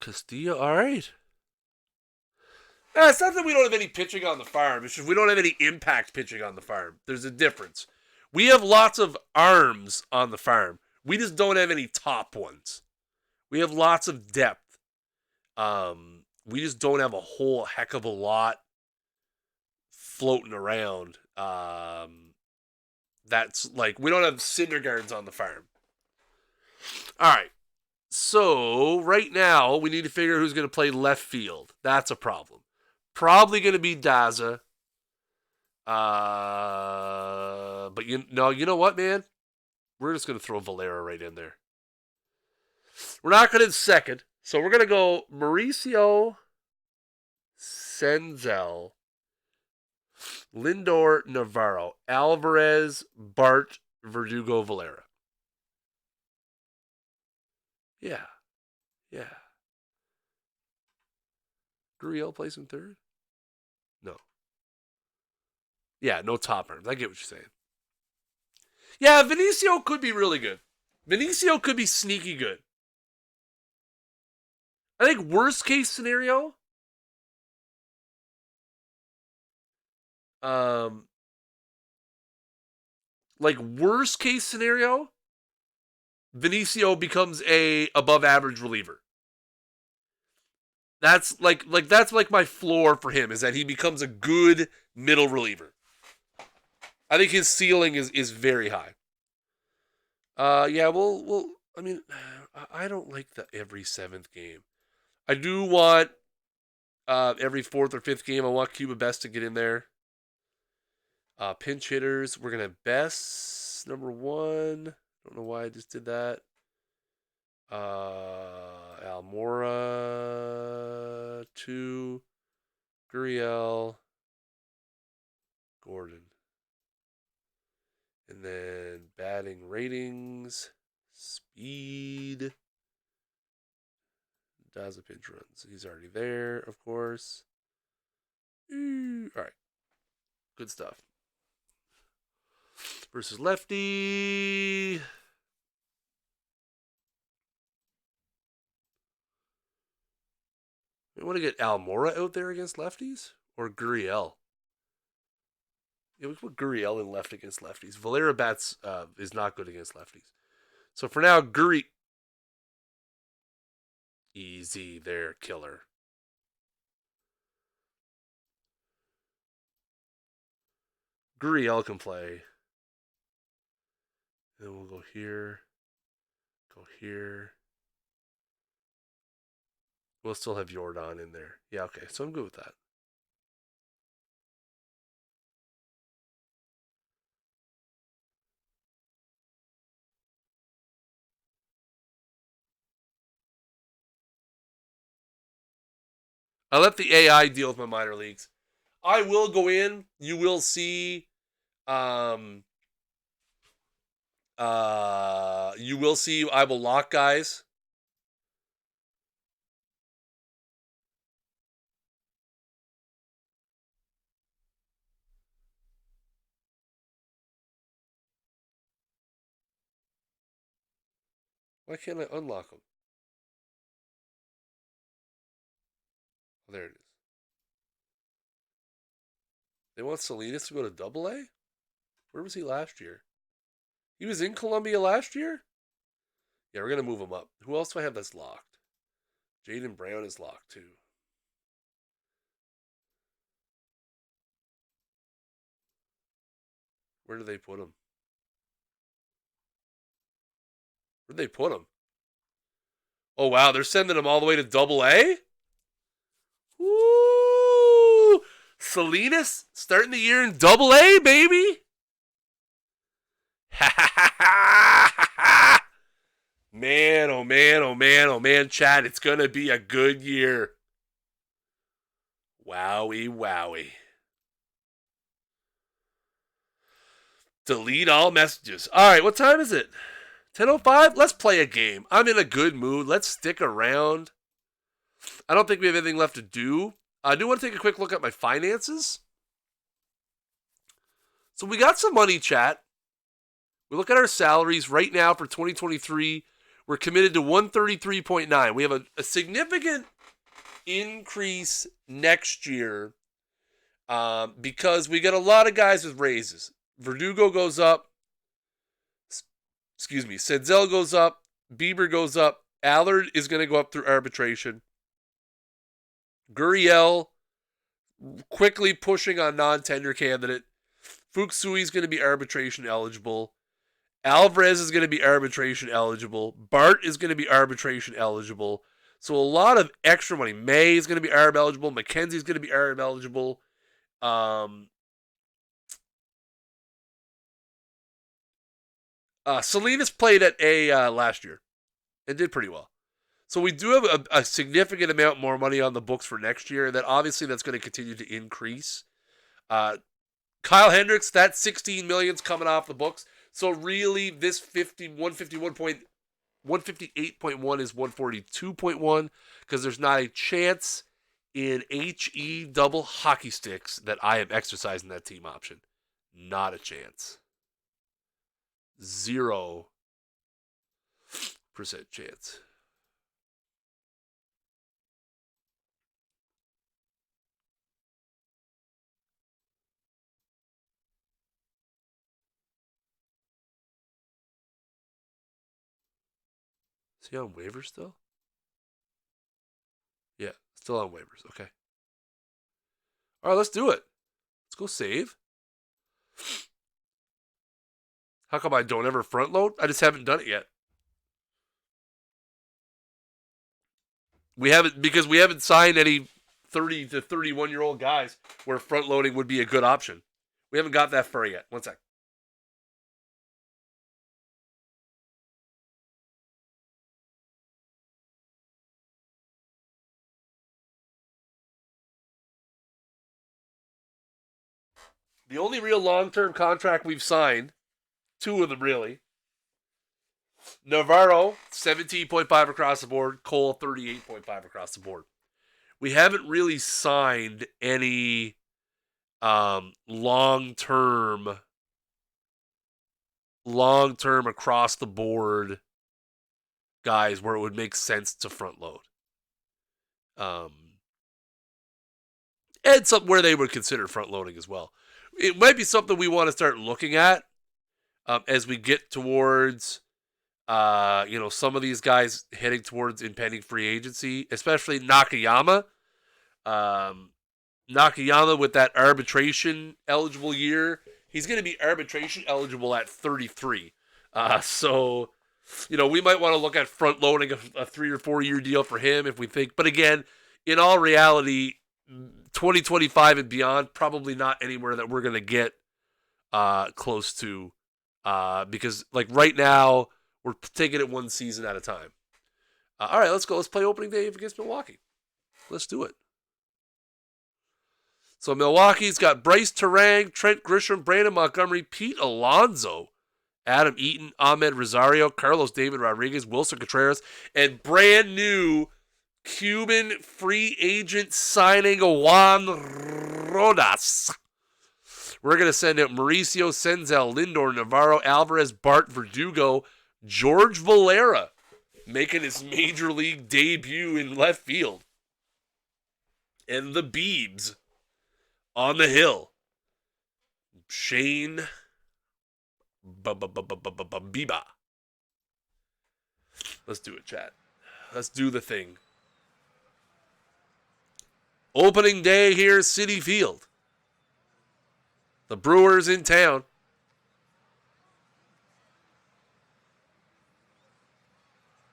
Castillo, all right. It's not that we don't have any pitching on the farm. It's just we don't have any impact pitching on the farm. There's a difference. We have lots of arms on the farm. We just don't have any top ones. We have lots of depth. We just don't have a whole heck of a lot floating around. That's like, we don't have Syndergaards on the farm. All right. So right now we need to figure out who's going to play left field. That's a problem. Probably going to be Daza. But you know what, man? We're just going to throw Valera right in there. We're not going to second. So we're going to go Mauricio, Senzel, Lindor, Navarro, Alvarez, Bart, Verdugo, Valera. Yeah. Gurriel plays in third? No. Yeah, no top arms. I get what you're saying. Yeah, Vinicio could be really good. Vinicio could be sneaky good. I think worst case scenario, worst case scenario, Vinicio becomes a above average reliever. That's like my floor for him, is that he becomes a good middle reliever. I think his ceiling is very high. We'll I mean, I don't like the every 7th game. I do want every 4th or 5th game. I want Cuba Best to get in there. Pinch hitters, we're gonna have Best number 1. Don't know why I just did that. Almora 2, Gurriel, Gordon. And then batting ratings, speed. Daza pinch runs. He's already there, of course. All right. Good stuff. Versus lefty. We want to get Almora out there against lefties? Or Gurriel? Yeah, we can put Gurriel in left against lefties. Valera bats is not good against lefties. So for now, easy there, killer. Gurriel can play. Then we'll go here. Go here. We'll still have Jordan in there. Yeah, okay. So I'm good with that. I let the AI deal with my minor leagues. I will go in. You will see. You will see. I will lock guys. Why can't I unlock them? Oh, there it is. They want Salinas to go to AA? Where was he last year? He was in Columbia last year? Yeah, we're going to move him up. Who else do I have that's locked? Jaden Brown is locked too. Where do they put him? Where'd they put him? Oh, wow. They're sending him all the way to AA? Woo! Salinas starting the year in Double A, baby. Man, oh man, oh man, oh man, Chad, it's gonna be a good year. Wowie, wowie. Delete all messages. All right, what time is it? 10:05. Let's play a game. I'm in a good mood. Let's stick around. I don't think we have anything left to do. I do want to take a quick look at my finances. So we got some money, chat. We look at our salaries right now for 2023. We're committed to 133.9. We have a significant increase next year because we got a lot of guys with raises. Verdugo goes up. Senzel goes up. Bieber goes up. Allard is going to go up through arbitration. Gurriel quickly pushing on non-tender candidate. Fuksui is going to be arbitration eligible. Alvarez is going to be arbitration eligible. Bart is going to be arbitration eligible. So a lot of extra money. May is going to be ARB eligible. McKenzie is going to be ARB eligible. Salinas played at A last year and did pretty well. So we do have a significant amount more money on the books for next year, and that obviously that's going to continue to increase. Kyle Hendricks, that $16 million is coming off the books. So really, this 158.1 is 142.1 because there's not a chance in HE double hockey sticks that I am exercising that team option. Not a chance. 0% chance. Is he on waivers still? Yeah, still on waivers. Okay. All right, let's do it. Let's go save. How come I don't ever front load? I just haven't done it yet. We haven't signed any 30 to 31-year-old guys where front loading would be a good option. We haven't got that far yet. One sec. The only real long-term contract we've signed, 2 of them really. Navarro, 17.5 across the board. Cole, 38.5 across the board. We haven't really signed any long-term across the board guys where it would make sense to front load. And something where they would consider front loading as well. It might be something we want to start looking at as we get towards, some of these guys heading towards impending free agency, especially Nakayama. Nakayama with that arbitration eligible year, he's going to be arbitration eligible at 33. So, we might want to look at front loading a 3 or 4 year deal for him if we think. But again, in all reality, 2025 and beyond, probably not anywhere that we're going to get close to because like right now we're taking it one season at a time. All right, let's go. Let's play opening day against Milwaukee. Let's do it. So Milwaukee's got Bryce Terang, Trent Grisham, Brandon Montgomery, Pete Alonso, Adam Eaton, Ahmed Rosario, Carlos David Rodriguez, Wilson Contreras, and brand new Cuban free agent signing Juan Rodas. We're going to send out Mauricio, Senzel, Lindor, Navarro, Alvarez, Bart, Verdugo, George Valera making his major league debut in left field. And the Beebs on the hill. Shane Biba. Let's do it, chat. Let's do the thing. Opening day here, Citi Field. The Brewers in town.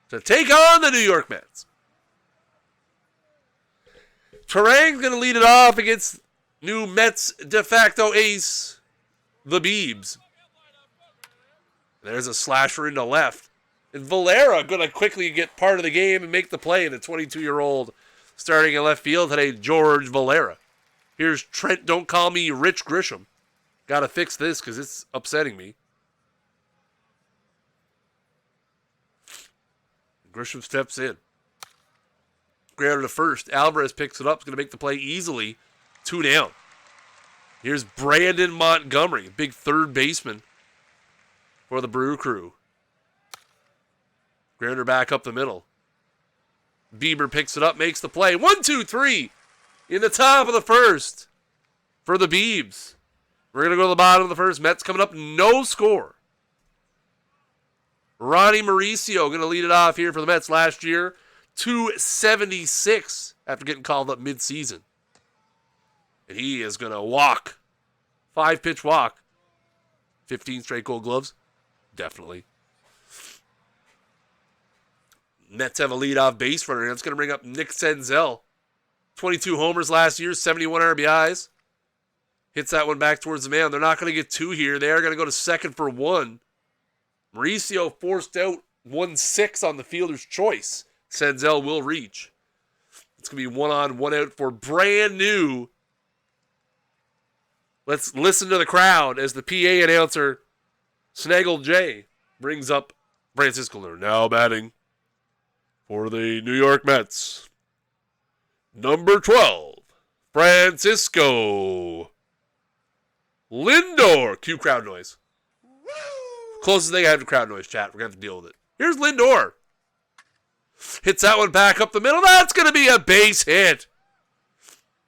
To take on the New York Mets. Terang's going to lead it off against new Mets de facto ace, the Biebs. There's a slasher into left. And Valera going to quickly get part of the game and make the play. The 22-year-old starting in left field today, George Valera. Here's Trent, don't call me Rich Grisham. Got to fix this because it's upsetting me. Grisham steps in. Grounder to first. Alvarez picks it up. Is going to make the play easily. 2 down. Here's Brandon Montgomery, big third baseman for the Brew Crew. Grounder back up the middle. Bieber picks it up, makes the play. 1, 2, 3 in the top of the first for the Biebs. We're going to go to the bottom of the first. Mets coming up, no score. Ronnie Mauricio going to lead it off here for the Mets last year. 276 after getting called up midseason. And he is going to walk. 5-pitch walk. 15 straight gold gloves. Definitely. Mets have a leadoff base runner. That's going to bring up Nick Senzel. 22 homers last year, 71 RBIs. Hits that one back towards the man. They're not going to get 2 here. They are going to go to second for 1. Mauricio forced out 1-6 on the fielder's choice. Senzel will reach. It's going to be 1 on, 1 out for brand new. Let's listen to the crowd as the PA announcer, Snaggle J, brings up Francisco Lindor. Now batting for the New York Mets. Number 12, Francisco Lindor. Cue crowd noise. Woo! Closest thing I have to crowd noise, chat. We're going to have to deal with it. Here's Lindor. Hits that one back up the middle. That's going to be a base hit.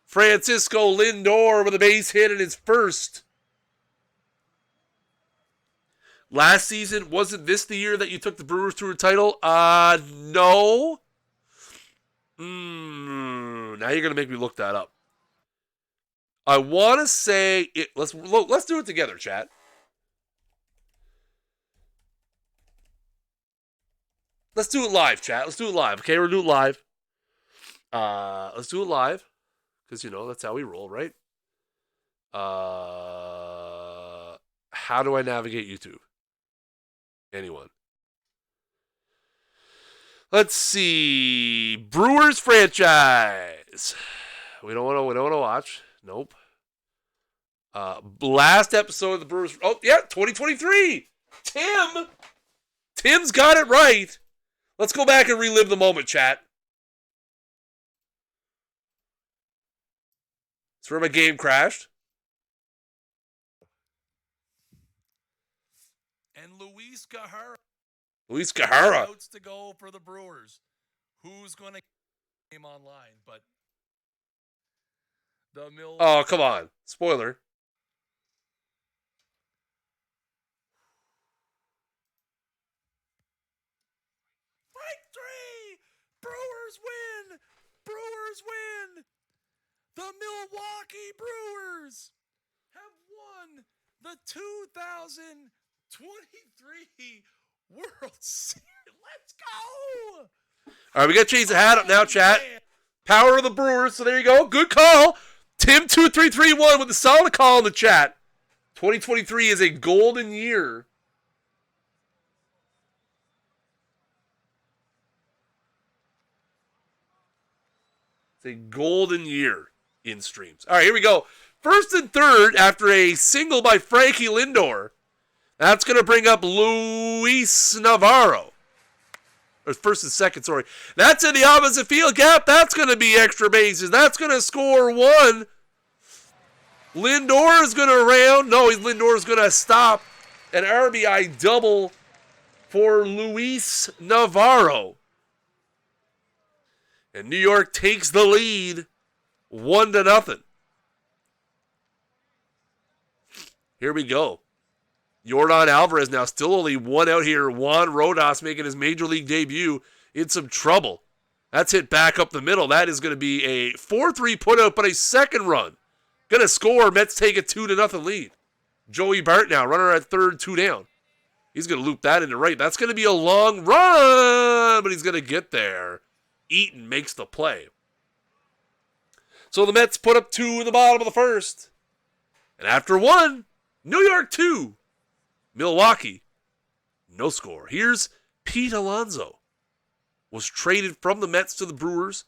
Francisco Lindor with a base hit in his first. Last season, wasn't this the year that you took the Brewers to a title? No. Now you're going to make me look that up. I want to say it. Let's do it together, chat. Let's do it live, chat. Let's do it live. Okay, we're doing it live. Let's do it live. Because, that's how we roll, right? How do I navigate YouTube? Anyone? Let's see. Brewers franchise. We don't want to watch. Nope. Last episode of the Brewers. Oh, yeah, 2023. Tim's got it right. Let's go back and relive the moment, chat. It's where my game crashed. And Luis Gahara. Notes to go for the Brewers. Who's going to game online? But the Mill. Oh, come on. Spoiler. Victory! Brewers win! Brewers win! The Milwaukee Brewers have won the 2023 World Series. Let's go! All right, we got to change the hat up now, chat. Power of the Brewers. So there you go. Good call. Tim2331 with a solid call in the chat. 2023 is a golden year. It's a golden year in streams. All right, here we go. First and third after a single by Frankie Lindor. That's going to bring up Luis Navarro. Or first and second, sorry. That's in the opposite field gap. That's going to be extra bases. That's going to score 1. Lindor is going to round. No, Lindor is going to stop. An RBI double for Luis Navarro. And New York takes the lead 1-0. Here we go. Yordan Alvarez now still only 1 out here. Juan Rodas making his major league debut in some trouble. That's hit back up the middle. That is going to be a 4-3 putout, but a second run. Going to score. Mets take a 2-0 lead. Joey Bart now, runner at third, 2 down. He's going to loop that into right. That's going to be a long run, but he's going to get there. Eaton makes the play. So the Mets put up 2 in the bottom of the first. And after 1, New York 2, Milwaukee, no score. Here's Pete Alonso. Was traded from the Mets to the Brewers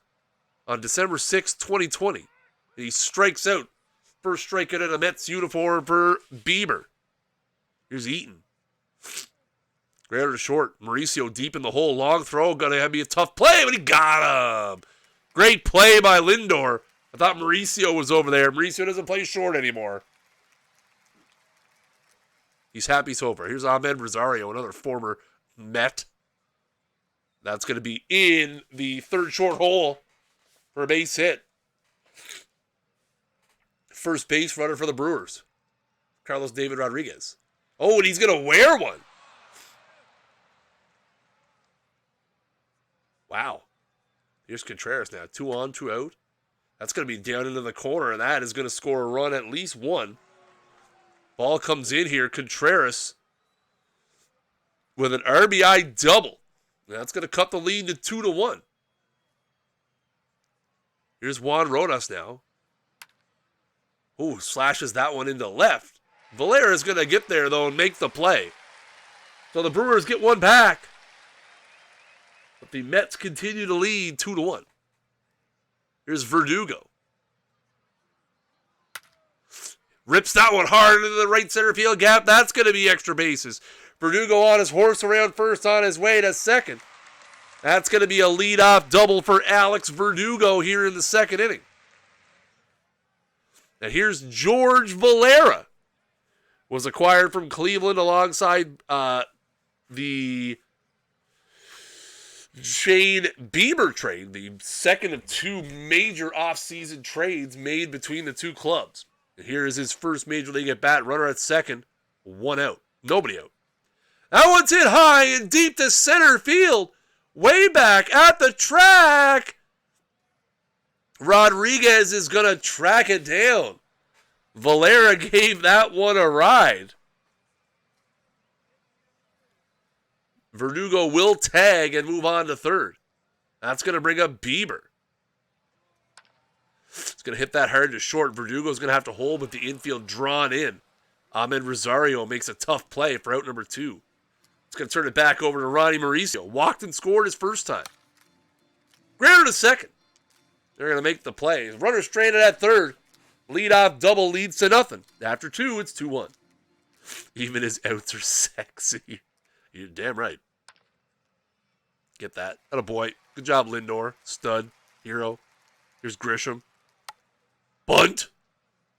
on December 6, 2020. And he strikes out. First strikeout in a Mets uniform for Bieber. Here's Eaton. Grounded to short. Mauricio deep in the hole. Long throw. Gonna be a tough play, but he got him. Great play by Lindor. I thought Mauricio was over there. Mauricio doesn't play short anymore. He's happy so far. Here's Ahmed Rosario, another former Met. That's going to be in the third short hole for a base hit. First base runner for the Brewers, Carlos David Rodriguez. Oh, and he's going to wear one. Wow. Here's Contreras now. 2 on, 2 out. That's going to be down into the corner, and that is going to score a run, at least one. Ball comes in here. Contreras with an RBI double. That's going to cut the lead to 2-1. Here's Juan Rodas now. Ooh, slashes that one into left. Valera is going to get there, though, and make the play. So the Brewers get one back. But the Mets continue to lead 2-1. Here's Verdugo. Rips that one hard into the right center field gap. That's going to be extra bases. Verdugo on his horse around first on his way to second. That's going to be a leadoff double for Alex Verdugo here in the second inning. And here's George Valera. Was acquired from Cleveland alongside the Shane Bieber trade, the second of 2 major offseason trades made between the two clubs. And here is his first major league at bat. Runner at second, 1 out. Nobody out. That one's hit high and deep to center field. Way back at the track. Rodriguez is going to track it down. Valera gave that one a ride. Verdugo will tag and move on to third. That's going to bring up Bieber. It's going to hit that hard to short. Verdugo's going to have to hold with the infield drawn in. Ahmed Rosario makes a tough play for out number 2. It's going to turn it back over to Ronnie Mauricio. Walked and scored his first time. Grounded to second. They're going to make the play. Runner stranded at third. Leadoff double leads to nothing. After 2, it's 2-1. Even his outs are sexy. You're damn right. Get that. Atta boy. Good job, Lindor. Stud. Hero. Here's Grisham. Bunt.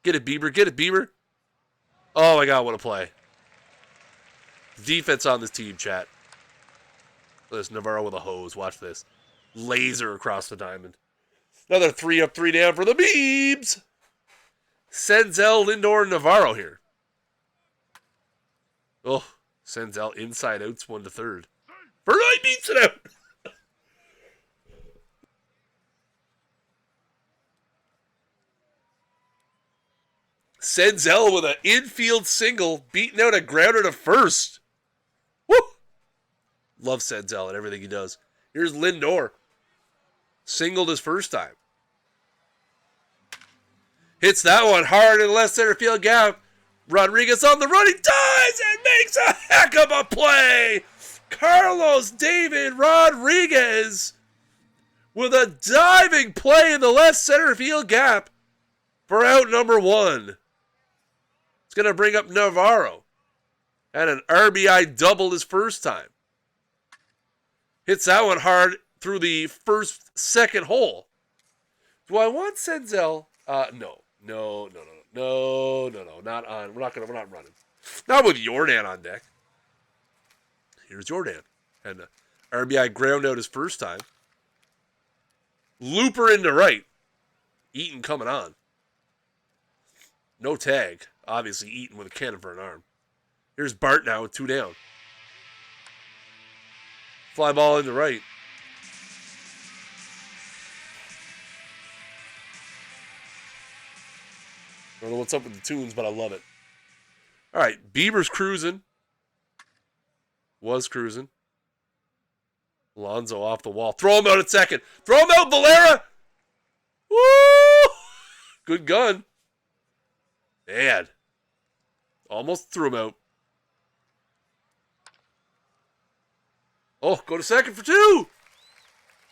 Get it, Bieber. Get it, Bieber. Oh, my God. What a play. Defense on this team, chat. Look at this. Navarro with a hose. Watch this. Laser across the diamond. Another 3 up, 3 down for the Beebs. Senzel, Lindor, and Navarro here. Oh, Senzel inside outs 1 to third. Verlaine beats it out. Senzel with an infield single, beating out a grounder to first. Woo! Love Senzel and everything he does. Here's Lindor. Singled his first time. Hits that one hard in the left center field gap. Rodriguez on the run. He dives and makes a heck of a play. Carlos David Rodriguez with a diving play in the left center field gap for out number 1. It's going to bring up Navarro. And an RBI double his first time. Hits that one hard through the second hole. Do I want Senzel? No. No. Not on. We're not running. Not with Jordan on deck. Here's Jordan. And RBI ground out his first time. Looper into right. Eaton coming on. No tag. Obviously, Eaton with a cannon for an arm. Here's Bart now with 2 down. Fly ball into right. I don't know what's up with the tunes, but I love it. All right, Bieber's cruising. Was cruising. Alonso off the wall. Throw him out at second. Throw him out, Valera! Woo! Good gun. Man. Almost threw him out. Oh, go to second for 2.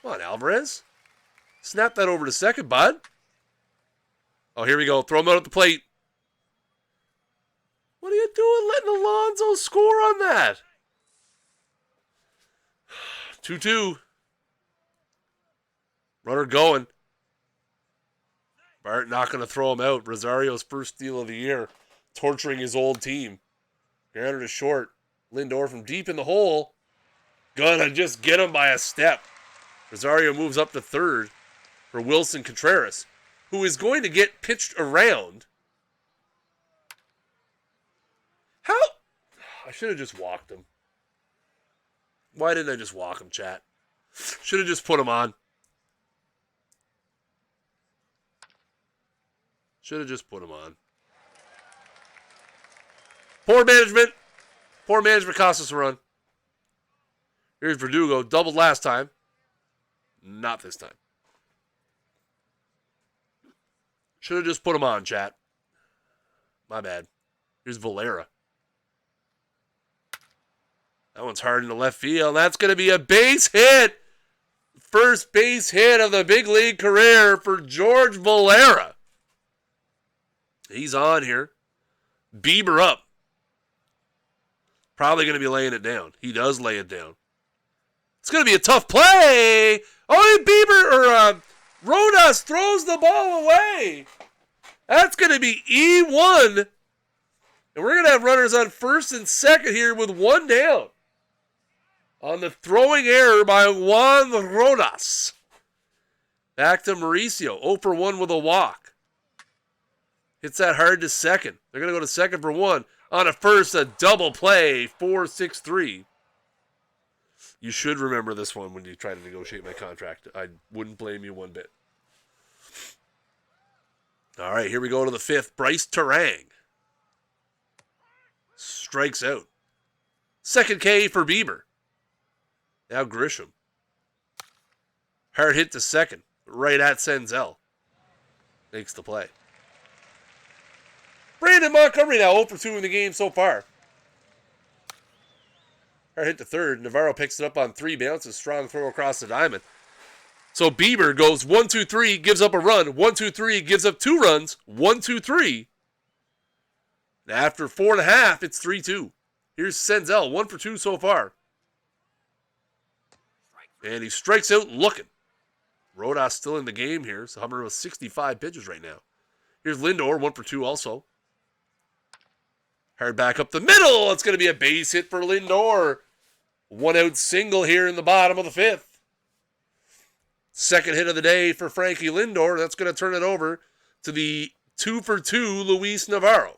Come on, Alvarez. Snap that over to second, bud. Oh, here we go. Throw him out at the plate. What are you doing letting Alonso score on that? 2-2. Runner going. Bart not going to throw him out. Rosario's first steal of the year. Torturing his old team. Grounded to short. Lindor from deep in the hole. Gonna just get him by a step. Rosario moves up to third for Wilson Contreras, who is going to get pitched around. How? I should have just walked him. Why didn't I just walk him, chat? Should have just put him on. Should have just put him on. Poor management. Poor management cost us a run. Here's Verdugo. Doubled last time. Not this time. Should have just put him on, chat. My bad. Here's Valera. That one's hard in the left field. That's going to be a base hit. First base hit of the big league career for George Valera. He's on here. Bieber up. Probably going to be laying it down. He does lay it down. It's going to be a tough play. Oh, Bieber Rodas throws the ball away. That's going to be E1. And we're going to have runners on first and second here with one down. On the throwing error by Juan Rodas. Back to Mauricio. 0 for 1 with a walk. Hits that hard to second. They're going to go to second for 1. On a first, a double play. 4-6-3. You should remember this one when you try to negotiate my contract. I wouldn't blame you one bit. All right, here we go to the 5th. Bryce Terang. Strikes out. Second K for Bieber. Now Grisham. Hard hit to second. Right at Senzel. Makes the play. Brandon Montgomery now 0 for 2 in the game so far. Hard hit to third. Navarro picks it up on 3 bounces. Strong throw across the diamond. So Bieber goes 1-2-3, gives up a run. 1-2-3, gives up 2 runs. 1-2-3. And after 4.5, it's 3-2. Here's Senzel, 1 for 2 so far. And he strikes out looking. Rodas still in the game here. So Hummer with 65 pitches right now. Here's Lindor, 1 for 2 also. Hard back up the middle. It's going to be a base hit for Lindor. 1 out single here in the bottom of the 5th. Second hit of the day for Frankie Lindor. That's going to turn it over to the 2 for 2 Luis Navarro.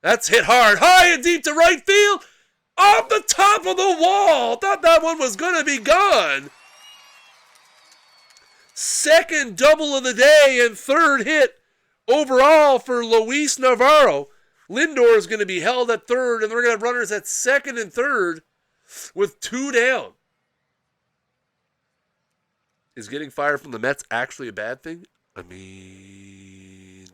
That's hit hard. High and deep to right field. Off the top of the wall. Thought that one was going to be gone. Second double of the day and third hit overall for Luis Navarro. Lindor is going to be held at third, and they're going to have runners at second and third with 2 down. Is getting fired from the Mets actually a bad thing? I mean,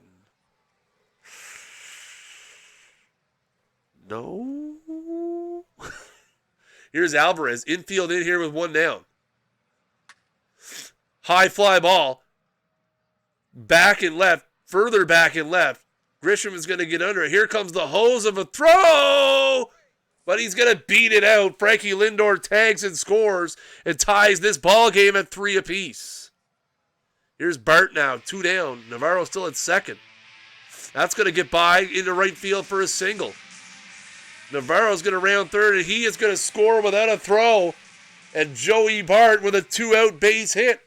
no. Here's Alvarez, infield in here with 1 down. High fly ball. Back and left, further back and left. Grisham is going to get under it. Here comes the hose of a throw. But he's going to beat it out. Frankie Lindor tags and scores and ties this ball game at 3 apiece. Here's Bart now, 2 down. Navarro still at second. That's going to get by into right field for a single. Navarro's going to round third, and he is going to score without a throw. And Joey Bart with a 2-out base hit.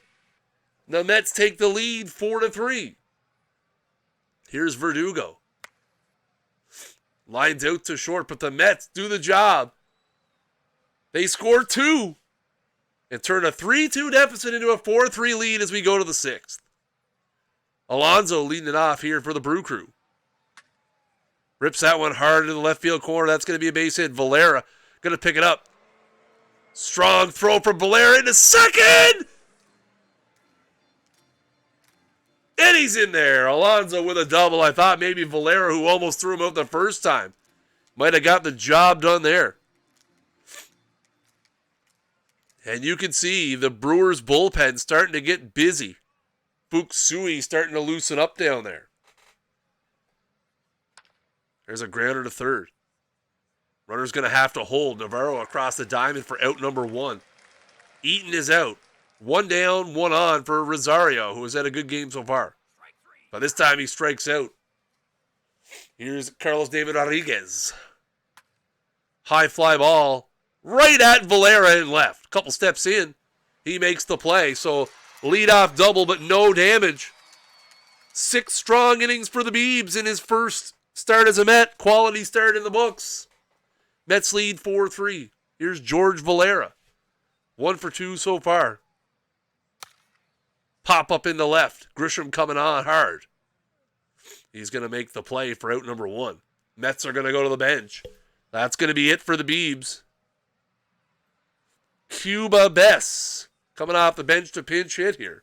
The Mets take the lead 4-3. Here's Verdugo. Lines out to short, but the Mets do the job. They score 2 and turn a 3-2 deficit into a 4-3 lead as we go to the 6th. Alonso leading it off here for the Brew Crew. Rips that one hard into the left field corner. That's going to be a base hit. Valera going to pick it up. Strong throw from Valera into second. And he's in there. Alonso with a double. I thought maybe Valera, who almost threw him out the first time, might have got the job done there. And you can see the Brewers bullpen starting to get busy. Fuksui starting to loosen up down there. There's a grounder to third. Runner's going to have to hold. Navarro across the diamond for out number 1. Eaton is out. 1 down, 1 on for Rosario, who has had a good game so far. But this time he strikes out. Here's Carlos David Rodriguez. High fly ball right at Valera and left. Couple steps in. He makes the play. So leadoff double, but no damage. 6 strong innings for the Beebs in his first start as a Met. Quality start in the books. Mets lead 4-3. Here's George Valera. 1 for 2 so far. Pop up in the left. Grisham coming on hard. He's going to make the play for out number 1. Mets are going to go to the bench. That's going to be it for the Beebs. Cuba Bess coming off the bench to pinch hit here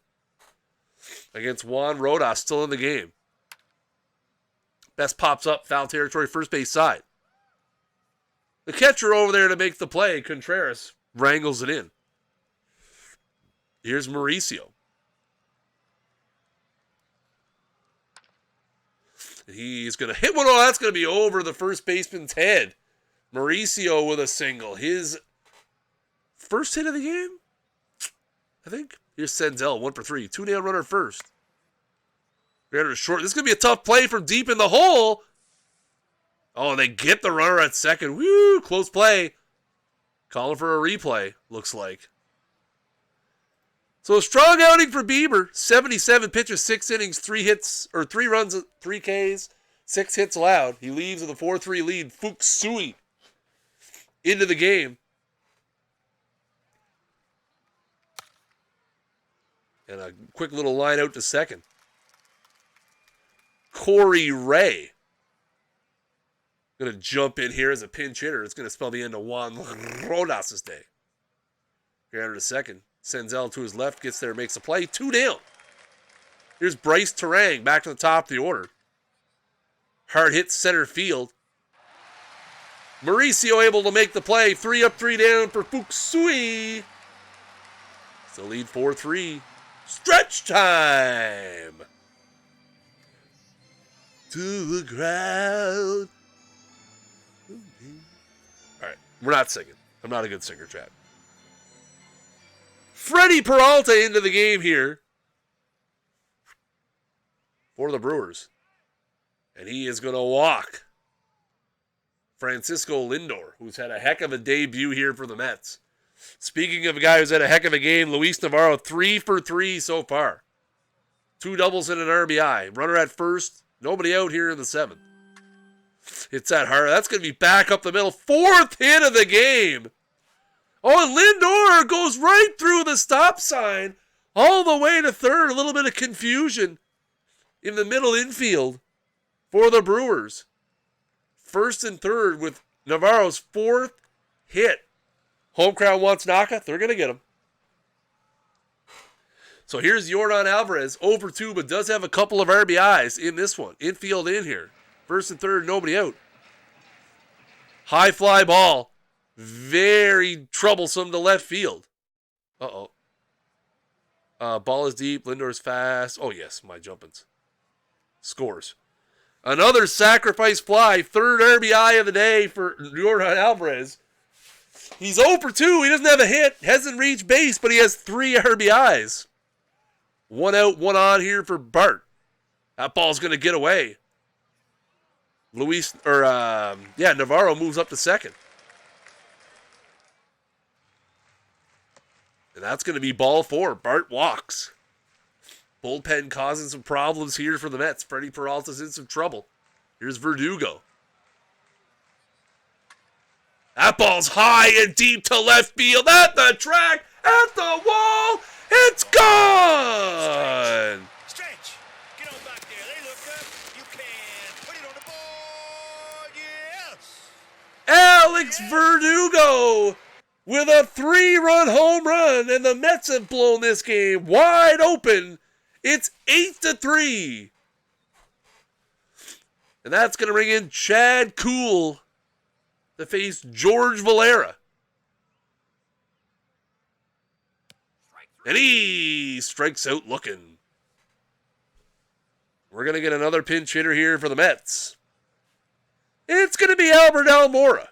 against Juan Rodas, still in the game. Bess pops up, foul territory, first base side. The catcher over there to make the play, Contreras, wrangles it in. Here's Mauricio. He's going to hit one. Oh, that's going to be over the first baseman's head. Mauricio with a single. His first hit of the game, I think. Here's Senzel, 1 for 3. 2 down runner first. Grounder short. This is going to be a tough play from deep in the hole. Oh, and they get the runner at second. Woo, close play. Calling for a replay, looks like. So a strong outing for Bieber. 77 pitches, 6 innings, 3 hits, or 3 runs, 3 Ks, 6 hits allowed. He leaves with a 4-3 lead. Fuksui into the game. And a quick little line out to second. Corey Ray. Going to jump in here as a pinch hitter. It's going to spell the end of Juan Rodas' day. Grounder to second. Senzel to his left, gets there, makes a play. 2 down. Here's Bryce Terang back to the top of the order. Hard hit center field. Mauricio able to make the play. 3 up, 3 down for Fuksui. Still lead 4-3. Stretch time. To the ground. All right, we're not singing. I'm not a good singer, Chad. Freddie Peralta into the game here for the Brewers. And he is going to walk Francisco Lindor, who's had a heck of a debut here for the Mets. Speaking of a guy who's had a heck of a game, Luis Navarro, 3 for 3 so far. 2 doubles and an RBI. Runner at first, nobody out here in the 7th. It's that hard. That's going to be back up the middle. 4th hit of the game. Oh, and Lindor goes right through the stop sign all the way to third. A little bit of confusion in the middle infield for the Brewers. First and third with Navarro's 4th hit. Home crowd wants Naka. They're going to get him. So here's Yordan Alvarez, 0 for 2, but does have a couple of RBIs in this one. Infield in here. First and third, nobody out. High fly ball. Very troublesome to left field. Uh-oh. Ball is deep. Lindor's fast. Oh, yes, my jumpins. Scores. Another sacrifice fly. 3rd RBI of the day for Yordan Alvarez. He's 0 for 2. He doesn't have a hit. Hasn't reached base, but he has 3 RBIs. 1 out, 1 on here for Bart. That ball's going to get away. Navarro moves up to second. And that's going to be ball 4. Bart walks. Bullpen causing some problems here for the Mets. Freddie Peralta's in some trouble. Here's Verdugo. That ball's high and deep to left field. At the track. At the wall. It's gone. Stretch. Get on back there. They look up. You can put it on the board. Yes. Alex Verdugo with a 3-run home run, and the Mets have blown this game wide open It's 8-3. And that's going to bring in Chad Kuhl to face George Valera. And he strikes out looking. We're going to get another pinch hitter here for the Mets. It's going to be Albert Almora.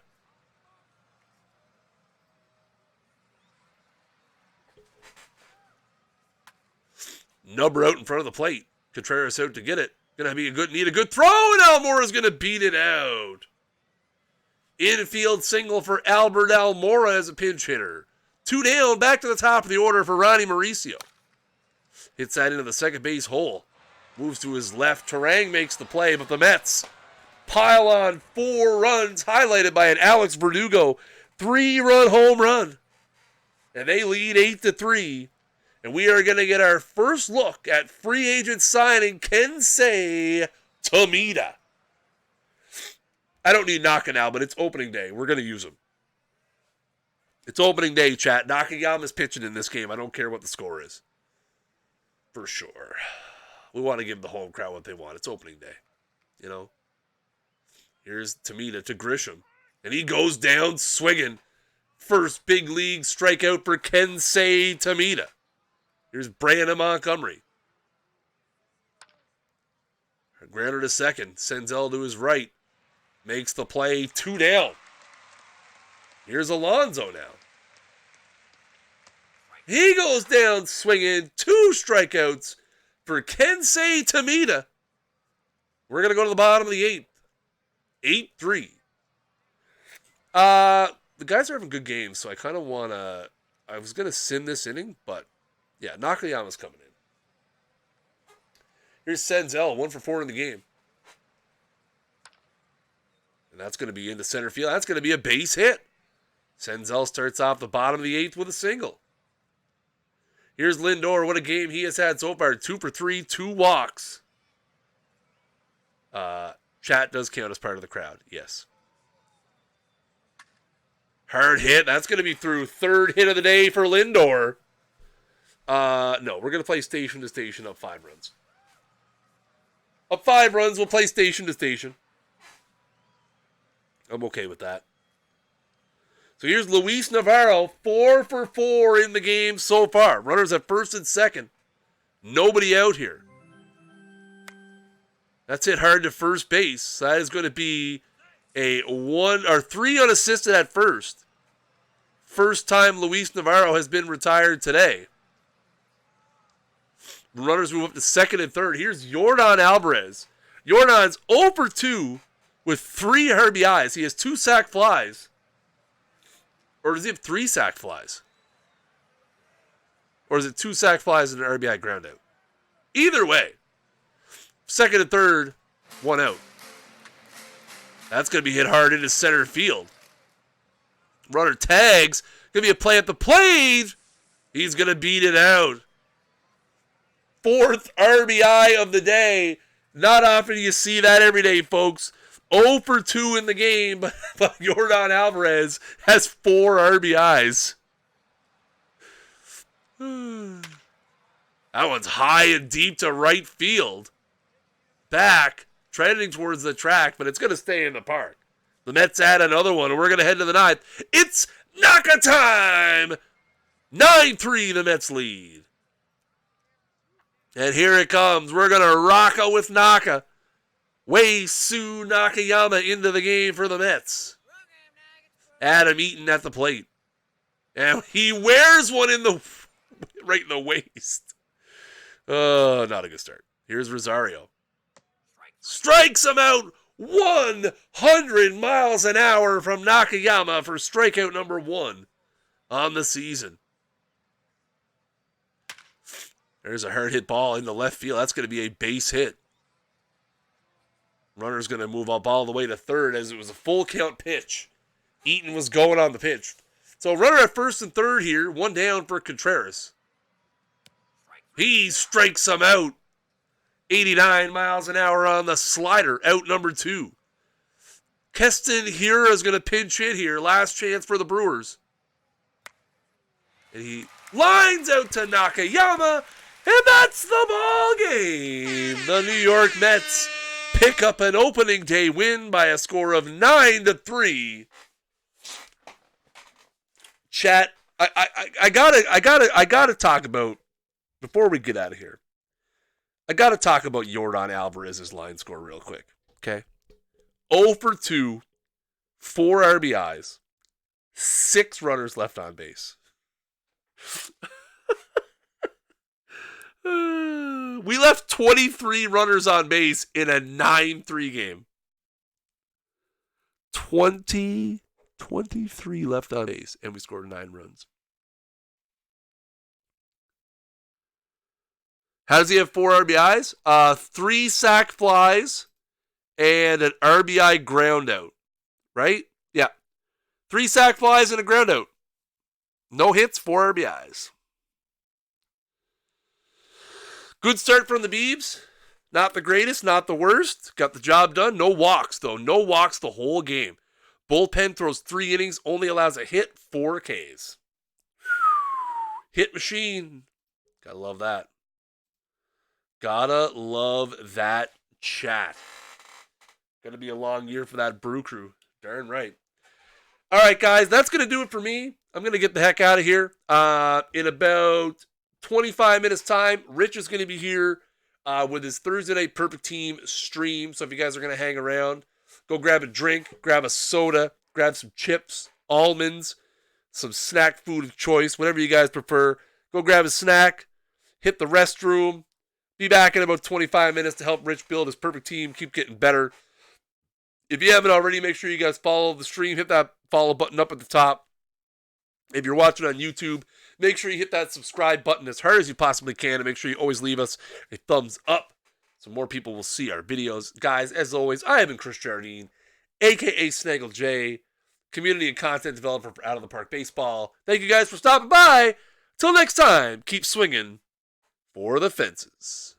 Number out in front of the plate. Contreras out to get it. Gonna be need a good throw, and Almora's gonna beat it out. Infield single for Albert Almora as a pinch hitter. 2 down, back to the top of the order for Ronnie Mauricio. Hits that into the second base hole. Moves to his left. Terang makes the play, but the Mets pile on 4 runs, highlighted by an Alex Verdugo 3-run home run. And they lead 8-3. And we are going to get our first look at free agent signing Kensei Tomita. I don't need Naka now, but it's opening day. We're going to use him. It's opening day, chat. Nakayama's pitching in this game. I don't care what the score is. For sure. We want to give the home crowd what they want. It's opening day. You know? Here's Tomita to Grisham. And he goes down swinging. First big league strikeout for Kensei Tomita. Here's Brandon Montgomery. Grounder to second. Senzel to his right. Makes the play. 2 down. Here's Alonso now. He goes down swinging. 2 strikeouts for Kensei Tomita. We're going to go to the bottom of the 8th. 8-3. The guys are having good games, so I kind of want to... I was going to sim this inning, but... yeah, Nakayama's coming in. Here's Senzel, 1 for 4 in the game. And that's going to be into center field. That's going to be a base hit. Senzel starts off the bottom of the 8th with a single. Here's Lindor. What a game he has had so far. 2 for 3, 2 walks. Chat does count as part of the crowd. Yes. Hard hit. That's going to be through. 3rd hit of the day for Lindor. No, we're going to play station to station up 5 runs. Up 5 runs, we'll play station to station. I'm okay with that. So here's Luis Navarro, 4 for 4 in the game so far. Runners at first and second. Nobody out here. That's hit hard to first base. That is going to be a 1 or 3 unassisted at first. First time Luis Navarro has been retired today. Runners move up to second and third. Here's Yordan Alvarez. Yordan's 0 for 2 with 3 RBIs. He has 2 sac flies. Or does he have 3 sac flies? Or is it 2 sac flies and an RBI ground out? Either way, second and third, 1 out. That's going to be hit hard into center field. Runner tags. Going to be a play at the plate. He's going to beat it out. 4th RBI of the day. Not often you see that every day, folks. 0 for 2 in the game, but Yordan Alvarez has 4 RBIs. That one's high and deep to right field. Back, trending towards the track, but it's going to stay in the park. The Mets add another one, and we're going to head to the 9th. It's Naka time! 9-3, the Mets lead. And here it comes. We're going to rock out with Naka. Wei-Su Nakayama into the game for the Mets. Adam Eaton at the plate. And he wears one in the right in the waist. Not a good start. Here's Rosario. Strikes him out 100 miles an hour from Nakayama for strikeout number 1 on the season. There's a hard hit ball into left field. That's going to be a base hit. Runner's going to move up all the way to third as it was a full count pitch. Eaton was going on the pitch. So runner at first and third here. 1 down for Contreras. He strikes him out. 89 miles an hour on the slider. Out number 2. Keston Hiura is going to pinch hit here. Last chance for the Brewers. And he lines out to Nakayama. And that's the ball game. The New York Mets pick up an opening day win by a score of 9-3. Chat, I gotta talk about, before we get out of here, I gotta talk about Yordan Alvarez's line score real quick. Okay, 0 for 2, 4 RBIs, 6 runners left on base. We left 23 runners on base in a 9-3 game. 23 left on base, and we scored 9 runs. How does he have 4 RBIs? 3 sac flies and an RBI ground out. Right? Yeah. 3 sac flies and a ground out. No hits, 4 RBIs. Good start from the Beebs. Not the greatest, not the worst. Got the job done. No walks, though. No walks the whole game. Bullpen throws 3 innings, only allows a hit, 4 Ks. Hit machine. Gotta love that. Gotta love that chat. Gonna be a long year for that Brew Crew. Darn right. All right, guys, that's gonna do it for me. I'm gonna get the heck out of here. In about 25 minutes time, Rich is going to be here with his Thursday Night Perfect Team stream. So if you guys are going to hang around, go grab a drink, grab a soda, grab some chips, almonds, some snack food of choice, whatever you guys prefer. Go grab a snack, hit the restroom. Be back in about 25 minutes to help Rich build his perfect team, keep getting better. If you haven't already, make sure you guys follow the stream. Hit that follow button up at the top. If you're watching on YouTube, make sure you hit that subscribe button as hard as you possibly can, and make sure you always leave us a thumbs up so more people will see our videos. Guys, as always, I have been Chris Jardine, a.k.a. Snaggle J, community and content developer for Out of the Park Baseball. Thank you guys for stopping by. Till next time, keep swinging for the fences.